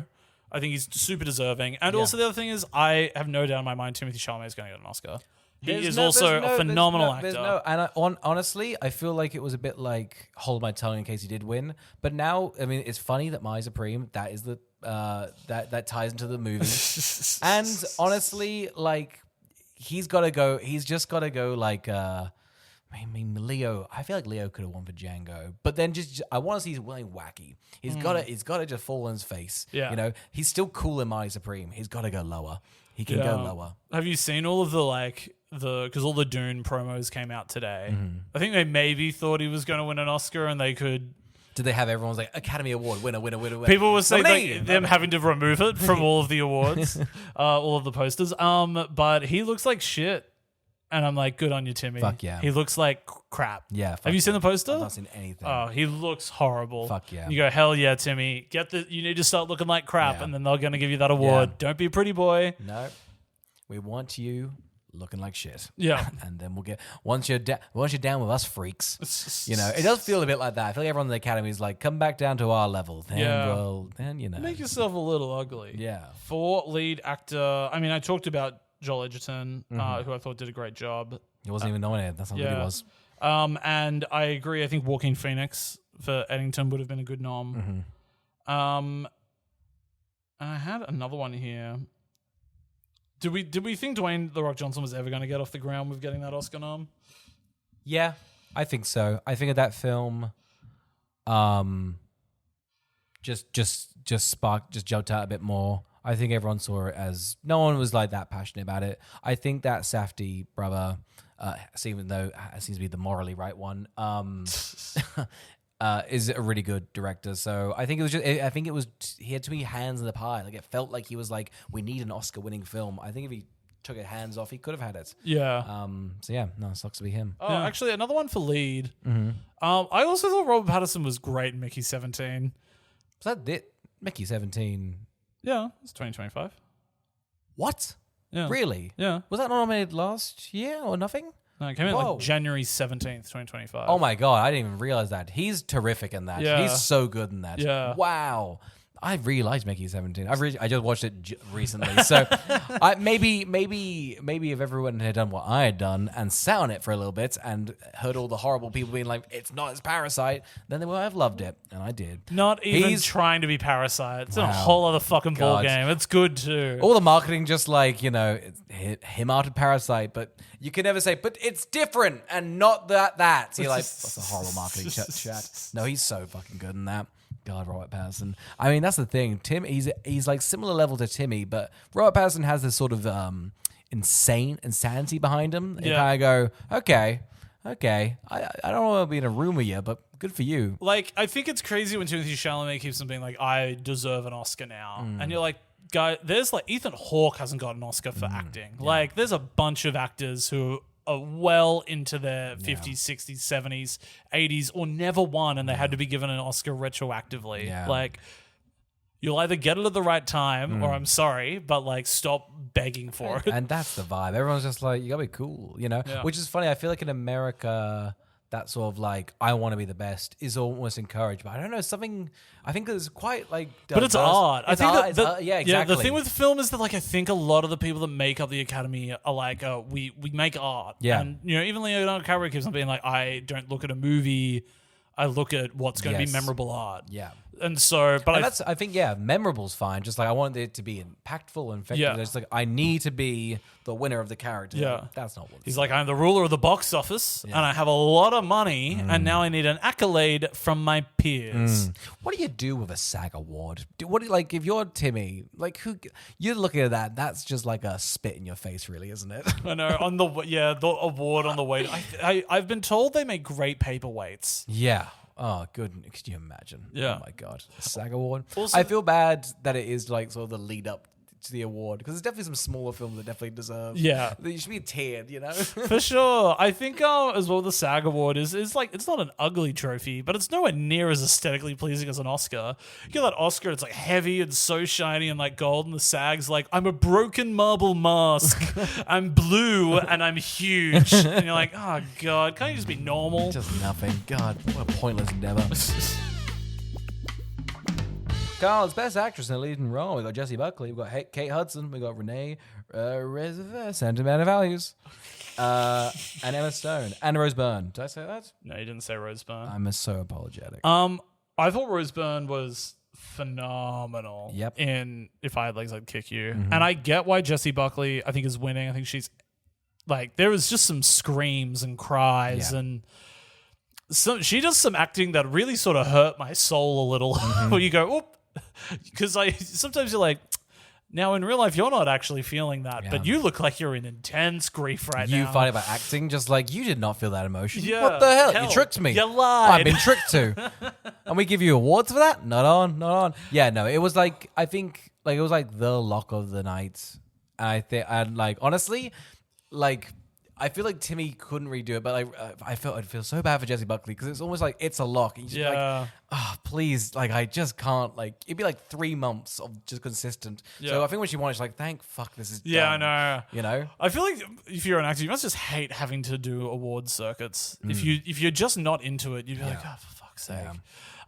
Speaker 2: I think he's super deserving. And also the other thing is, I have no doubt in my mind Timothy Chalamet is going to get an Oscar. He is also a phenomenal actor.
Speaker 1: And honestly, I feel like it was a bit like hold my tongue in case he did win. But now, I mean, it's funny that My Supreme, that is the that ties into the movie. And honestly, like he's got to go. He's just got to go. Like, I mean, Leo. I feel like Leo could have won for Django, but then just I want to see he's really wacky. He's got to just fall on his face.
Speaker 2: Yeah.
Speaker 1: You know, he's still cool in My Supreme. He's got to go lower. He can go lower.
Speaker 2: Have you seen all of because all the Dune promos came out today.
Speaker 1: Mm-hmm.
Speaker 2: I think they maybe thought he was going to win an Oscar and they could.
Speaker 1: Did they have everyone's like Academy Award winner?
Speaker 2: People were saying
Speaker 1: Nominee!
Speaker 2: like, them having to remove it from all of the awards, all of the posters. But he looks like shit. And I'm like, good on you, Timmy.
Speaker 1: Fuck yeah.
Speaker 2: He looks like crap.
Speaker 1: Yeah.
Speaker 2: Have you seen the poster?
Speaker 1: I've not seen anything.
Speaker 2: Oh, he looks horrible.
Speaker 1: Fuck yeah.
Speaker 2: You go, hell yeah, Timmy. You need to start looking like crap,
Speaker 1: Yeah.
Speaker 2: and then they're going to give you that award.
Speaker 1: Yeah.
Speaker 2: Don't be a pretty boy.
Speaker 1: No, we want you looking like shit.
Speaker 2: Yeah.
Speaker 1: And then we'll get once you're down with us freaks. You know, it does feel a bit like that. I feel like everyone in the academy is like, come back down to our level. Then then you know,
Speaker 2: Make yourself a little ugly.
Speaker 1: yeah.
Speaker 2: For lead actor, I mean, I talked about Joel Edgerton, who I thought did a great job.
Speaker 1: He wasn't even nominated. That's how good he was.
Speaker 2: And I agree. I think Joaquin Phoenix for Eddington would have been a good nom. And I had another one here. Did we think Dwayne The Rock Johnson was ever going to get off the ground with getting that Oscar nom?
Speaker 1: Yeah, I think so. I think that film, just jumped out a bit more. I think everyone saw it as no one was like that passionate about it. I think that Safdie brother, even though it seems to be the morally right one, is a really good director. So I think he had too many hands in the pie. Like it felt like he was like, we need an Oscar-winning film. I think if he took his hands off, he could have had it.
Speaker 2: Yeah.
Speaker 1: So yeah, no, it sucks to be him.
Speaker 2: Oh, actually, another one for lead. I also thought Robert Pattinson was great in Mickey 17.
Speaker 1: Was that it? Mickey 17.
Speaker 2: Yeah, it's 2025.
Speaker 1: What?
Speaker 2: Yeah.
Speaker 1: Really?
Speaker 2: Yeah.
Speaker 1: Was that nominated last year or nothing?
Speaker 2: No, it came out like January 17th, 2025.
Speaker 1: Oh my God, I didn't even realize that. He's terrific in that.
Speaker 2: Yeah.
Speaker 1: He's so good in that.
Speaker 2: Yeah.
Speaker 1: Wow. I really liked Mickey 17. I just watched it recently. So maybe if everyone had done what I had done and sat on it for a little bit and heard all the horrible people being like, it's not as Parasite, then they would have loved it. And I did.
Speaker 2: Not even trying to be Parasite. It's a whole other fucking ball game. It's good too.
Speaker 1: All the marketing just like, him out of Parasite, but you can never say, but it's different and not that. So you're like, that's a horrible marketing chat. No, he's so fucking good in that. God, Robert Pattinson. I mean, that's the thing. He's like similar level to Timmy, but Robert Pattinson has this sort of insanity behind him. You kind of go, okay. I don't want to be in a room with you, but good for you.
Speaker 2: Like, I think it's crazy when Timothée Chalamet keeps on being like, I deserve an Oscar now. And you're like, guy, there's like Ethan Hawke hasn't got an Oscar for acting. Yeah. Like, there's a bunch of actors who are well into their 50s, 60s, 70s, 80s, or never won, and they had to be given an Oscar retroactively. Yeah. Like, you'll either get it at the right time, or I'm sorry, but like, stop begging for it.
Speaker 1: And that's the vibe. Everyone's just like, you gotta be cool, Yeah. Which is funny. I feel like in America, that sort of like, I want to be the best is almost encouraged. But I don't know, I think it's quite like diverse.
Speaker 2: But it's art. I think
Speaker 1: exactly.
Speaker 2: Yeah, the thing with film is that like I think a lot of the people that make up the Academy are like, we make art.
Speaker 1: Yeah.
Speaker 2: And even Leonardo DiCaprio keeps on being like, I don't look at a movie, I look at what's going to be memorable art.
Speaker 1: Yeah.
Speaker 2: And so, but
Speaker 1: I think memorable's fine. Just like I want it to be impactful and effective. Yeah. It's like I need to be the winner of the character.
Speaker 2: Yeah,
Speaker 1: like, that's not what
Speaker 2: he's like. I'm the ruler of the box office, and I have a lot of money, and now I need an accolade from my peers.
Speaker 1: What do you do with a SAG award? Like if you're Timmy, like who you're looking at that? That's just like a spit in your face, really, isn't it?
Speaker 2: I know. On the award on the way. I've been told they make great paperweights.
Speaker 1: Yeah. Oh, good. Could you imagine?
Speaker 2: Yeah.
Speaker 1: Oh, my God. The SAG Award.
Speaker 2: Also,
Speaker 1: I feel bad that it is like sort of the lead up to the award because there's definitely some smaller films that definitely deserve.
Speaker 2: Yeah.
Speaker 1: They should be tiered,
Speaker 2: For sure. I think as well the SAG Award is like, it's not an ugly trophy, but it's nowhere near as aesthetically pleasing as an Oscar. You get that Oscar, it's like heavy and so shiny and like gold, and the SAG's like, I'm a broken marble mask. I'm blue and I'm huge. And you're like, oh God, can't you just be normal?
Speaker 1: Just nothing. God, what a pointless endeavor. Carl, it's Best Actress in a Leading Role. We got Jessie Buckley, we got Kate Hudson, we got Renee Sentimental Values, and Emma Stone, and Rose Byrne. Did I say that?
Speaker 2: No, you didn't say Rose Byrne.
Speaker 1: I'm so apologetic.
Speaker 2: I thought Rose Byrne was phenomenal.
Speaker 1: Yep.
Speaker 2: In If I Had Legs, I'd Kick You, and I get why Jessie Buckley I think is winning. I think she's like there was just some screams and cries and. So she does some acting that really sort of hurt my soul a little. Where you go, oop. Because sometimes you're like, now in real life you're not actually feeling that, but you look like you're in intense grief right now.
Speaker 1: You fight about acting just like you did not feel that emotion.
Speaker 2: Yeah,
Speaker 1: what the hell? You tricked me.
Speaker 2: You lied.
Speaker 1: I've been tricked too. And we give you awards for that? Not on. Yeah, no, it was like I think like it was like the lock of the night. And like honestly, like I feel like Timmy couldn't redo it, but I'd feel so bad for Jessie Buckley because it's almost like it's a lock. And you're like, oh, please, like I just can't. Like it'd be like 3 months of just consistent. Yeah. So I think when she won, she's like, thank fuck, this is done.
Speaker 2: I know.
Speaker 1: You know,
Speaker 2: I feel like if you're an actor, you must just hate having to do award circuits. If you're just not into it, you'd be like, oh, for fuck's sake.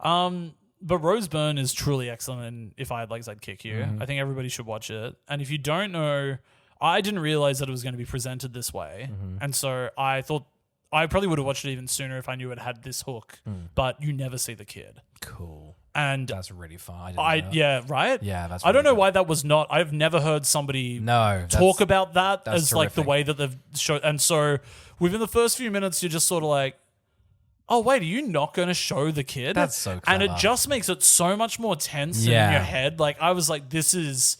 Speaker 2: Yeah. But Rose Byrne is truly excellent in If I Had Legs, I'd Kick You. I think everybody should watch it. And if you don't know. I didn't realize that it was going to be presented this way. And so I thought I probably would have watched it even sooner if I knew it had this hook. But you never see the kid.
Speaker 1: Cool.
Speaker 2: And
Speaker 1: that's really fun.
Speaker 2: Right? Yeah,
Speaker 1: that's
Speaker 2: I don't know why that was not. I've never heard somebody talk about that as terrific. Like the way that they've shown. And so within the first few minutes, you're just sort of like, oh, wait, are you not going to show the kid?
Speaker 1: That's so clever.
Speaker 2: And it just makes it so much more tense in your head. Like I was like, this is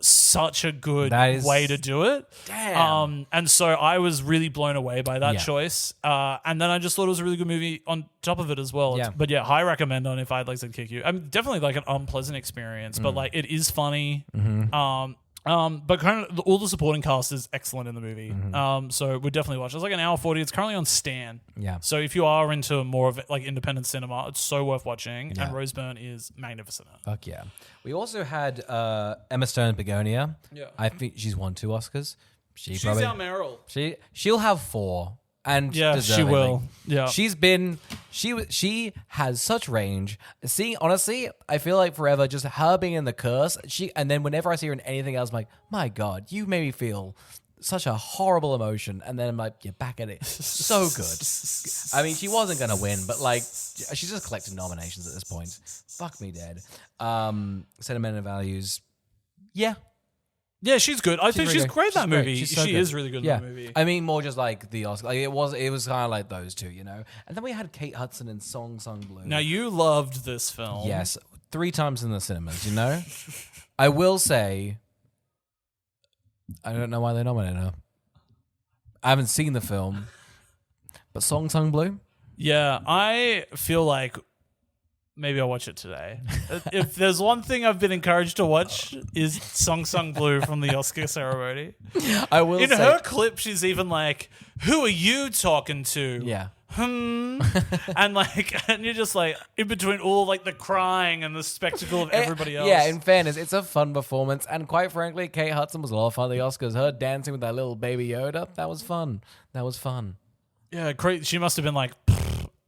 Speaker 2: such a good way to do it.
Speaker 1: Damn.
Speaker 2: And so I was really blown away by that choice. And then I just thought it was a really good movie on top of it as well.
Speaker 1: Yeah.
Speaker 2: But high recommend on If I Had Legs, I'd Kick You. I mean, definitely like an unpleasant experience, but like it is funny. But kind of all the supporting cast is excellent in the movie. So we'd definitely watch. It's like an hour 40. It's currently on Stan.
Speaker 1: Yeah.
Speaker 2: So if you are into more of like independent cinema, it's so worth watching.
Speaker 1: Yeah.
Speaker 2: And Rose Byrne is magnificent.
Speaker 1: Fuck yeah. We also had Emma Stone Begonia.
Speaker 2: Yeah.
Speaker 1: I think she's won 2 Oscars.
Speaker 2: She's our Meryl.
Speaker 1: She'll have 4. And
Speaker 2: Yeah, she will. Yeah.
Speaker 1: She has such range. Honestly, I feel like forever just her being in The Curse. And then whenever I see her in anything else, I'm like, my God, you made me feel such a horrible emotion. And then I'm like, you're back at it. So good. I mean, she wasn't gonna win, but like, she's just collecting nominations at this point. Fuck me dead. Sentimental Values. Yeah.
Speaker 2: Yeah, she's good. I think
Speaker 1: really
Speaker 2: she's
Speaker 1: good.
Speaker 2: great in that
Speaker 1: She's great.
Speaker 2: movie.
Speaker 1: She's so
Speaker 2: She
Speaker 1: good.
Speaker 2: is really good in
Speaker 1: Yeah.
Speaker 2: that movie.
Speaker 1: I mean, more just like the Oscar. Like it was kind of like those two, you know. And then we had Kate Hudson in Song Sung Blue.
Speaker 2: Now, you loved this film.
Speaker 1: Yes, 3 times in the cinemas, you know? I will say, I don't know why they nominated her. I haven't seen the film, but Song Sung Blue?
Speaker 2: Yeah, I feel like maybe I'll watch it today. If there's one thing I've been encouraged to watch is Song Sung Blue from the Oscar ceremony.
Speaker 1: I will
Speaker 2: In
Speaker 1: say,
Speaker 2: her clip, she's even like, "Who are you talking to?"
Speaker 1: yeah.
Speaker 2: And you're just like in between all like the crying and the spectacle of everybody else.
Speaker 1: Yeah, in fairness, it's a fun performance. And quite frankly, Kate Hudson was a lot of fun at the Oscars. Her dancing with that little baby Yoda, that was fun.
Speaker 2: Yeah, great. She must have been like,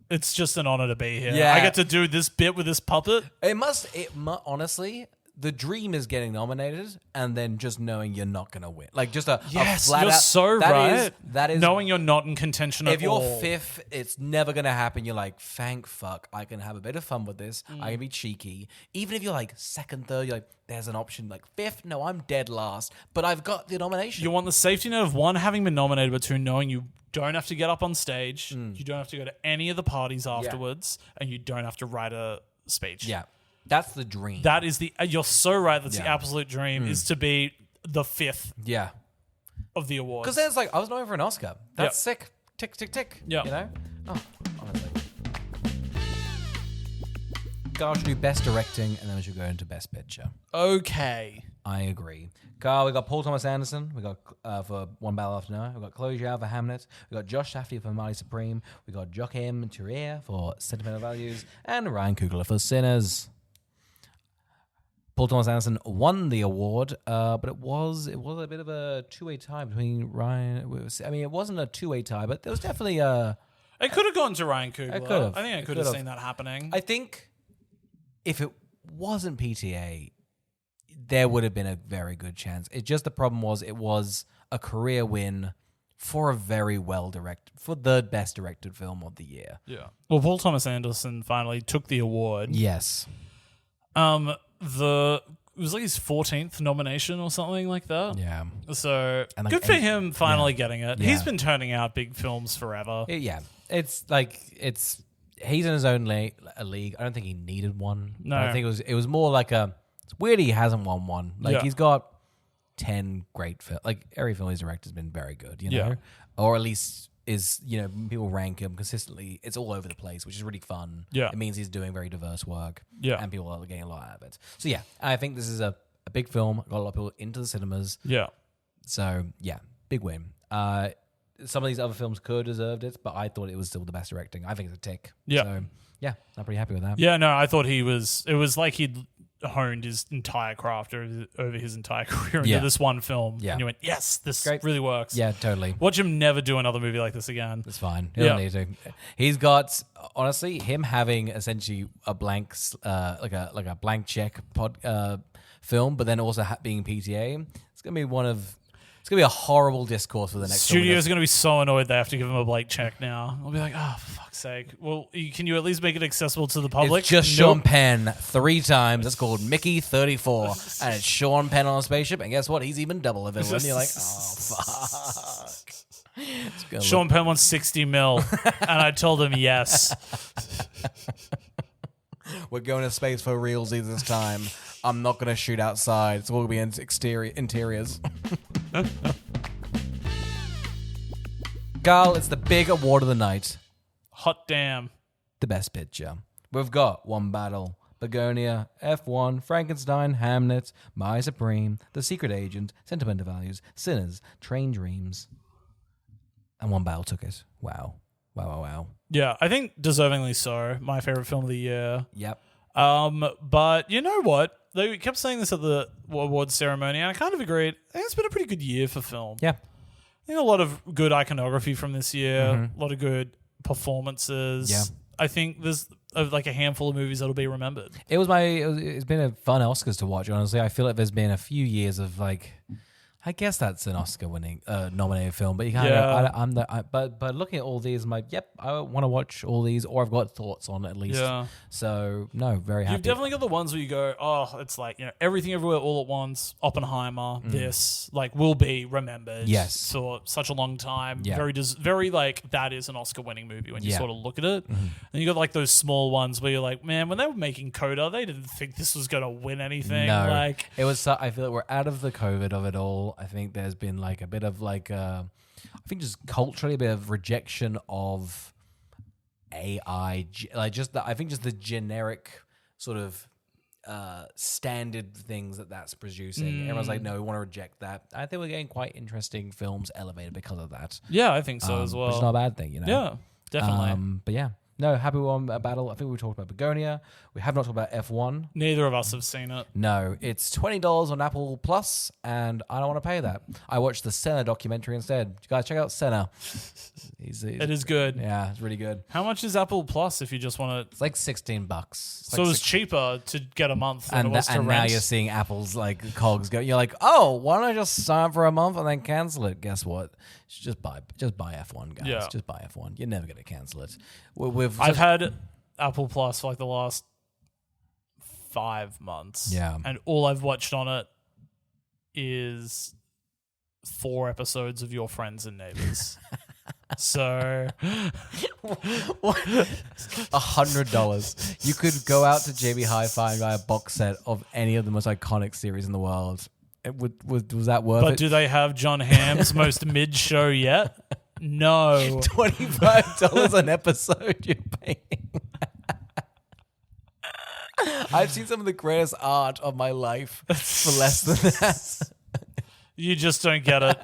Speaker 2: it's just an honor to be here.
Speaker 1: Yeah.
Speaker 2: I get to do this bit with this puppet.
Speaker 1: Honestly, the dream is getting nominated and then just knowing you're not going to win. Like just a
Speaker 2: Yes,
Speaker 1: flat
Speaker 2: you're
Speaker 1: out,
Speaker 2: so right.
Speaker 1: That is
Speaker 2: knowing you're not in contention at
Speaker 1: if you're
Speaker 2: all.
Speaker 1: 5th, it's never going to happen. You're like, thank fuck, I can have a bit of fun with this.
Speaker 2: Mm.
Speaker 1: I can be cheeky. Even if you're like 2nd, 3rd, you're like, there's an option. Like 5th, no, I'm dead last, but I've got the nomination.
Speaker 2: You want the safety net of 1, having been nominated, but 2, knowing you don't have to get up on stage, you don't have to go to any of the parties afterwards, and you don't have to write a speech.
Speaker 1: Yeah, that's the dream.
Speaker 2: That is you're so right, that's the
Speaker 1: Yeah.
Speaker 2: absolute dream, is to be the 5th
Speaker 1: yeah.
Speaker 2: of the awards.
Speaker 1: Because then it's like, I was nominated for an Oscar. That's
Speaker 2: Yep.
Speaker 1: sick. Tick, tick, tick.
Speaker 2: Yeah.
Speaker 1: You know? Oh, honestly. Carl should do best directing, and then we should go into best picture.
Speaker 2: Okay.
Speaker 1: I agree. Carl, we got Paul Thomas Anderson. We got for One Battle After Another. We got Chloe Zhao for Hamlet. We got Josh Safdie for Marley Supreme. We got Joachim Trier for Sentimental Values, and Ryan Coogler for Sinners. Paul Thomas Anderson won the award, but it was a bit of a 2-way tie between Ryan. It wasn't a 2-way tie, but there was definitely a.
Speaker 2: It could have gone to Ryan Coogler.
Speaker 1: It could have.
Speaker 2: I think I could have seen that happening.
Speaker 1: I think if it wasn't PTA, there would have been a very good chance. It just the problem was it was a career win for a very for the best directed film of the year.
Speaker 2: Yeah. Well, Paul Thomas Anderson finally took the award.
Speaker 1: Yes.
Speaker 2: It was like his 14th nomination or something like that.
Speaker 1: Yeah.
Speaker 2: So
Speaker 1: And like
Speaker 2: good for him finally getting it.
Speaker 1: Yeah.
Speaker 2: He's been turning out big films forever.
Speaker 1: Yeah. It's like he's in his own league. I don't think he needed one.
Speaker 2: No.
Speaker 1: I think it was more like it's weird he hasn't won one. Like
Speaker 2: Yeah.
Speaker 1: he's got 10 great films. Like every film he's directed has been very good, you know?
Speaker 2: Yeah.
Speaker 1: Or at least is, you know, people rank him consistently. It's all over the place, which is really fun.
Speaker 2: Yeah.
Speaker 1: It means he's doing very diverse work.
Speaker 2: Yeah.
Speaker 1: And people are getting a lot out of it. So yeah, I think this is a big film. Got a lot of people into the cinemas.
Speaker 2: Yeah.
Speaker 1: So yeah, big win. Some of these other films could have deserved it, but I thought it was still the best directing. I think it's a tick.
Speaker 2: Yeah.
Speaker 1: So yeah, I'm pretty happy with that.
Speaker 2: Yeah, no, I thought it was like he'd honed his entire craft over his entire career into this one film.
Speaker 1: Yeah.
Speaker 2: And you went, yes, this
Speaker 1: Great.
Speaker 2: really works.
Speaker 1: Yeah, totally.
Speaker 2: Watch him never do another movie like this again.
Speaker 1: It's fine. He doesn't need to. He's got, honestly, him having essentially a blank, like a blank check film, but then also being PTA. It's gonna be a horrible discourse for the next.
Speaker 2: Studios are going to be so annoyed they have to give him a blank check now. I'll be like, oh, for fuck's sake. Well, can you at least make it accessible to the public?
Speaker 1: It's just Sean Penn 3 times. It's called Mickey 34, and it's Sean Penn on a spaceship. And guess what? He's even double a villain. You're like, oh fuck.
Speaker 2: Sean Penn wants 60 mil, and I told him yes.
Speaker 1: We're going to space for realsies this time. I'm not going to shoot outside. It's all going to be interiors. Carl, it's the big award of the night.
Speaker 2: Hot damn.
Speaker 1: The best picture. We've got One Battle Begonia, F1, Frankenstein, Hamnet, My Supreme, The Secret Agent, Sentimental Values, Sinners, Train Dreams, and One Battle Took It. Wow. Wow.
Speaker 2: Yeah, I think deservingly so. My favorite film of the year.
Speaker 1: Yep.
Speaker 2: But you know what? They kept saying this at the awards ceremony, and I kind of agreed. I think it's been a pretty good year for film.
Speaker 1: Yeah.
Speaker 2: I think a lot of good iconography from this year, a lot of good performances.
Speaker 1: Yeah.
Speaker 2: I think there's like a handful of movies that'll be remembered.
Speaker 1: It's been a fun Oscars to watch, honestly. I feel like there's been a few years of like, I guess that's an Oscar-winning nominated film, but you kind of, but looking at all these, I'm like, yep, I want to watch all these, or I've got thoughts on at least.
Speaker 2: Yeah.
Speaker 1: So no, very happy.
Speaker 2: You've definitely got the ones where you go, oh, it's like Everything Everywhere All at Once, Oppenheimer, this like will be remembered.
Speaker 1: Yes.
Speaker 2: For such a long time.
Speaker 1: Yeah.
Speaker 2: Very like that is an Oscar-winning movie when you
Speaker 1: Yeah.
Speaker 2: sort of look at it. And you got like those small ones where you're like, man, when they were making Coda, they didn't think this was going to win anything.
Speaker 1: No,
Speaker 2: Like
Speaker 1: it was. I feel like we're out of the COVID of it all. I think there's been like a bit of like, I think just culturally a bit of rejection of AI. Like just I think just the generic sort of standard things that's producing. Everyone's like, no, we want to reject that. I think we're getting quite interesting films elevated because of that.
Speaker 2: yeah, I think so as well.
Speaker 1: Which is not a bad thing, you know.
Speaker 2: Yeah, definitely.
Speaker 1: But yeah. No, happy we're on a battle. I think we talked about Begonia. We have not talked about F1.
Speaker 2: Neither of us have seen it.
Speaker 1: No, it's $20 on Apple Plus, and I don't want to pay that. I watched the Senna documentary instead. You guys check out Senna.
Speaker 2: It is good.
Speaker 1: Yeah, it's really good.
Speaker 2: How much is Apple Plus if you just want to?
Speaker 1: It's like $16.
Speaker 2: So it was cheaper to get a month than it was to
Speaker 1: and
Speaker 2: rent.
Speaker 1: now you're seeing Apple's like cogs go. You're like, oh, why don't I just sign up for a month and then cancel it? Guess what? Just buy F1, guys.
Speaker 2: Yeah.
Speaker 1: Just buy F1. You're never gonna cancel it.
Speaker 2: I've had Apple Plus for like the last 5 months.
Speaker 1: Yeah.
Speaker 2: And all I've watched on it is 4 episodes of Your Friends and Neighbors. So
Speaker 1: $100. You could go out to JB Hi-Fi and buy a box set of any of the most iconic series in the world. Was that worth
Speaker 2: but
Speaker 1: it?
Speaker 2: do they have John Hamm's most mid show yet? No.
Speaker 1: $25 an episode you're paying. I've seen some of the greatest art of my life for less than that.
Speaker 2: You just don't get it.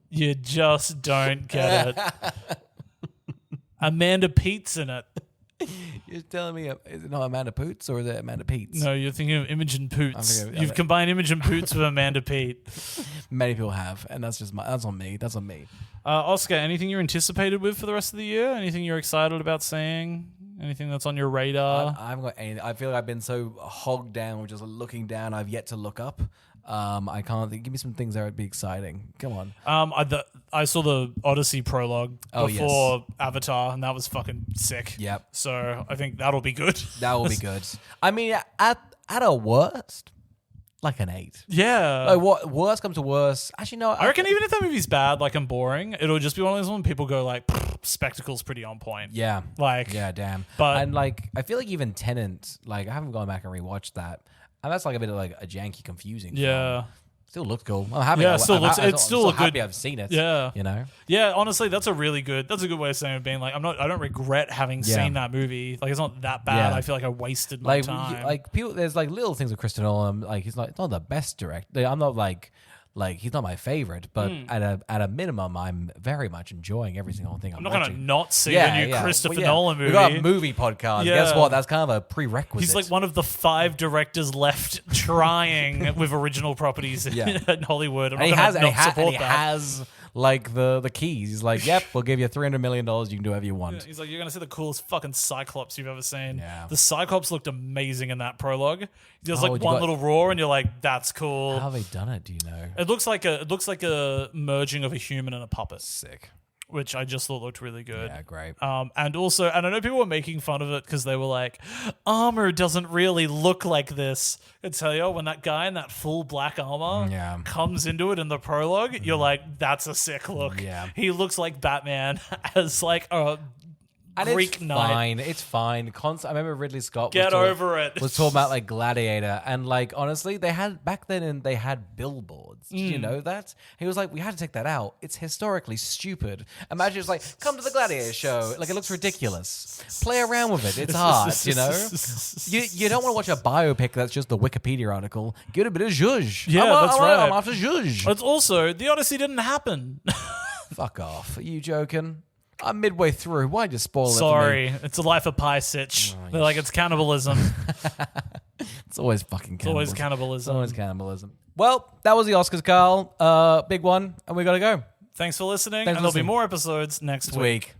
Speaker 2: You just don't get it. Amanda Pete's in it.
Speaker 1: You're telling me, is it not Amanda Poots or is it Amanda Pete's?
Speaker 2: No, you're thinking of Imogen Poots.
Speaker 1: I'm
Speaker 2: You've combined Imogen Poots with Amanda Pete.
Speaker 1: Many people have, and that's on me. That's on me.
Speaker 2: Oscar, anything you're anticipated with for the rest of the year? Anything you're excited about seeing? Anything that's on your radar?
Speaker 1: I haven't got anything. I feel like I've been so hogged down with just looking down. I've yet to look up. I can't think. Give me some things that would be exciting. Come on.
Speaker 2: I saw the Odyssey prologue
Speaker 1: yes.
Speaker 2: before Avatar, and that was fucking sick.
Speaker 1: Yep.
Speaker 2: So I think that'll be good.
Speaker 1: That will be good. I mean, at a worst, like an 8.
Speaker 2: Yeah.
Speaker 1: Like what worst comes to worst? Actually, no.
Speaker 2: I reckon even if that movie's bad, like and boring, it'll just be one of those ones people go like, spectacle's pretty on point.
Speaker 1: Yeah.
Speaker 2: Like,
Speaker 1: yeah, damn.
Speaker 2: But
Speaker 1: and like, I feel like even Tenet, like I haven't gone back and rewatched that, and that's like a bit of like a janky, confusing.
Speaker 2: Yeah.
Speaker 1: Film. Still looked cool. I'm happy.
Speaker 2: Yeah,
Speaker 1: I'm
Speaker 2: still a
Speaker 1: happy
Speaker 2: good.
Speaker 1: I've seen it.
Speaker 2: Yeah.
Speaker 1: You know.
Speaker 2: Yeah, honestly, that's a good way of saying it. Being like, I don't regret having seen that movie. Like, it's not that bad.
Speaker 1: Yeah.
Speaker 2: I feel like I wasted my time.
Speaker 1: Like people, there's like little things with Christopher Nolan. Like it's not the best director. I'm not like he's not my favorite, but at a minimum, I'm very much enjoying every single thing I'm
Speaker 2: not
Speaker 1: watching.
Speaker 2: gonna not see the new Christopher Nolan movie.
Speaker 1: We got a movie podcast.
Speaker 2: Yeah.
Speaker 1: Guess what? That's kind of a prerequisite.
Speaker 2: He's like one of the 5 directors left trying with original properties in Hollywood.
Speaker 1: And he has like the keys. He's like, yep, we'll give you $300 million. You can do whatever you want.
Speaker 2: Yeah, he's like, you're gonna see the coolest fucking Cyclops you've ever seen.
Speaker 1: Yeah.
Speaker 2: The Cyclops looked amazing in that prologue. He does
Speaker 1: Oh,
Speaker 2: like one little roar, and you're like, that's cool.
Speaker 1: How have they done it? Do you know?
Speaker 2: It looks like a merging of a human and a puppet.
Speaker 1: Sick.
Speaker 2: Which I just thought looked really good.
Speaker 1: Yeah, great.
Speaker 2: And I know people were making fun of it because they were like, armor doesn't really look like this. I tell you, when that guy in that full black armor comes into it in the prologue, you're like, that's a sick look.
Speaker 1: Yeah.
Speaker 2: He looks like Batman as like a
Speaker 1: And
Speaker 2: Greek
Speaker 1: it's
Speaker 2: night.
Speaker 1: fine. It's fine. I remember Ridley Scott
Speaker 2: Get over it.
Speaker 1: was talking about like Gladiator, and like honestly, they had back then, and they had billboards. Did you know that? He was like, we had to take that out. It's historically stupid. Imagine it's like, come to the Gladiator show. Like it looks ridiculous. Play around with it. It's art. You know. You don't want to watch a biopic that's just the Wikipedia article. Get a bit of zhuzh.
Speaker 2: Yeah, that's right.
Speaker 1: I'm after zhuzh.
Speaker 2: It's also the Odyssey didn't happen.
Speaker 1: Fuck off. Are you joking? I'm midway through. Why'd you spoil it for me?
Speaker 2: Sorry, it's a life of pie sitch. They're like, it's cannibalism.
Speaker 1: It's always fucking cannibalism.
Speaker 2: Always cannibalism.
Speaker 1: Always cannibalism. Well, that was the Oscars, Carl. Big one, and we got to go.
Speaker 2: Thanks for listening.
Speaker 1: Thanks for
Speaker 2: and there'll be
Speaker 1: listening.
Speaker 2: more episodes next week.
Speaker 1: Week.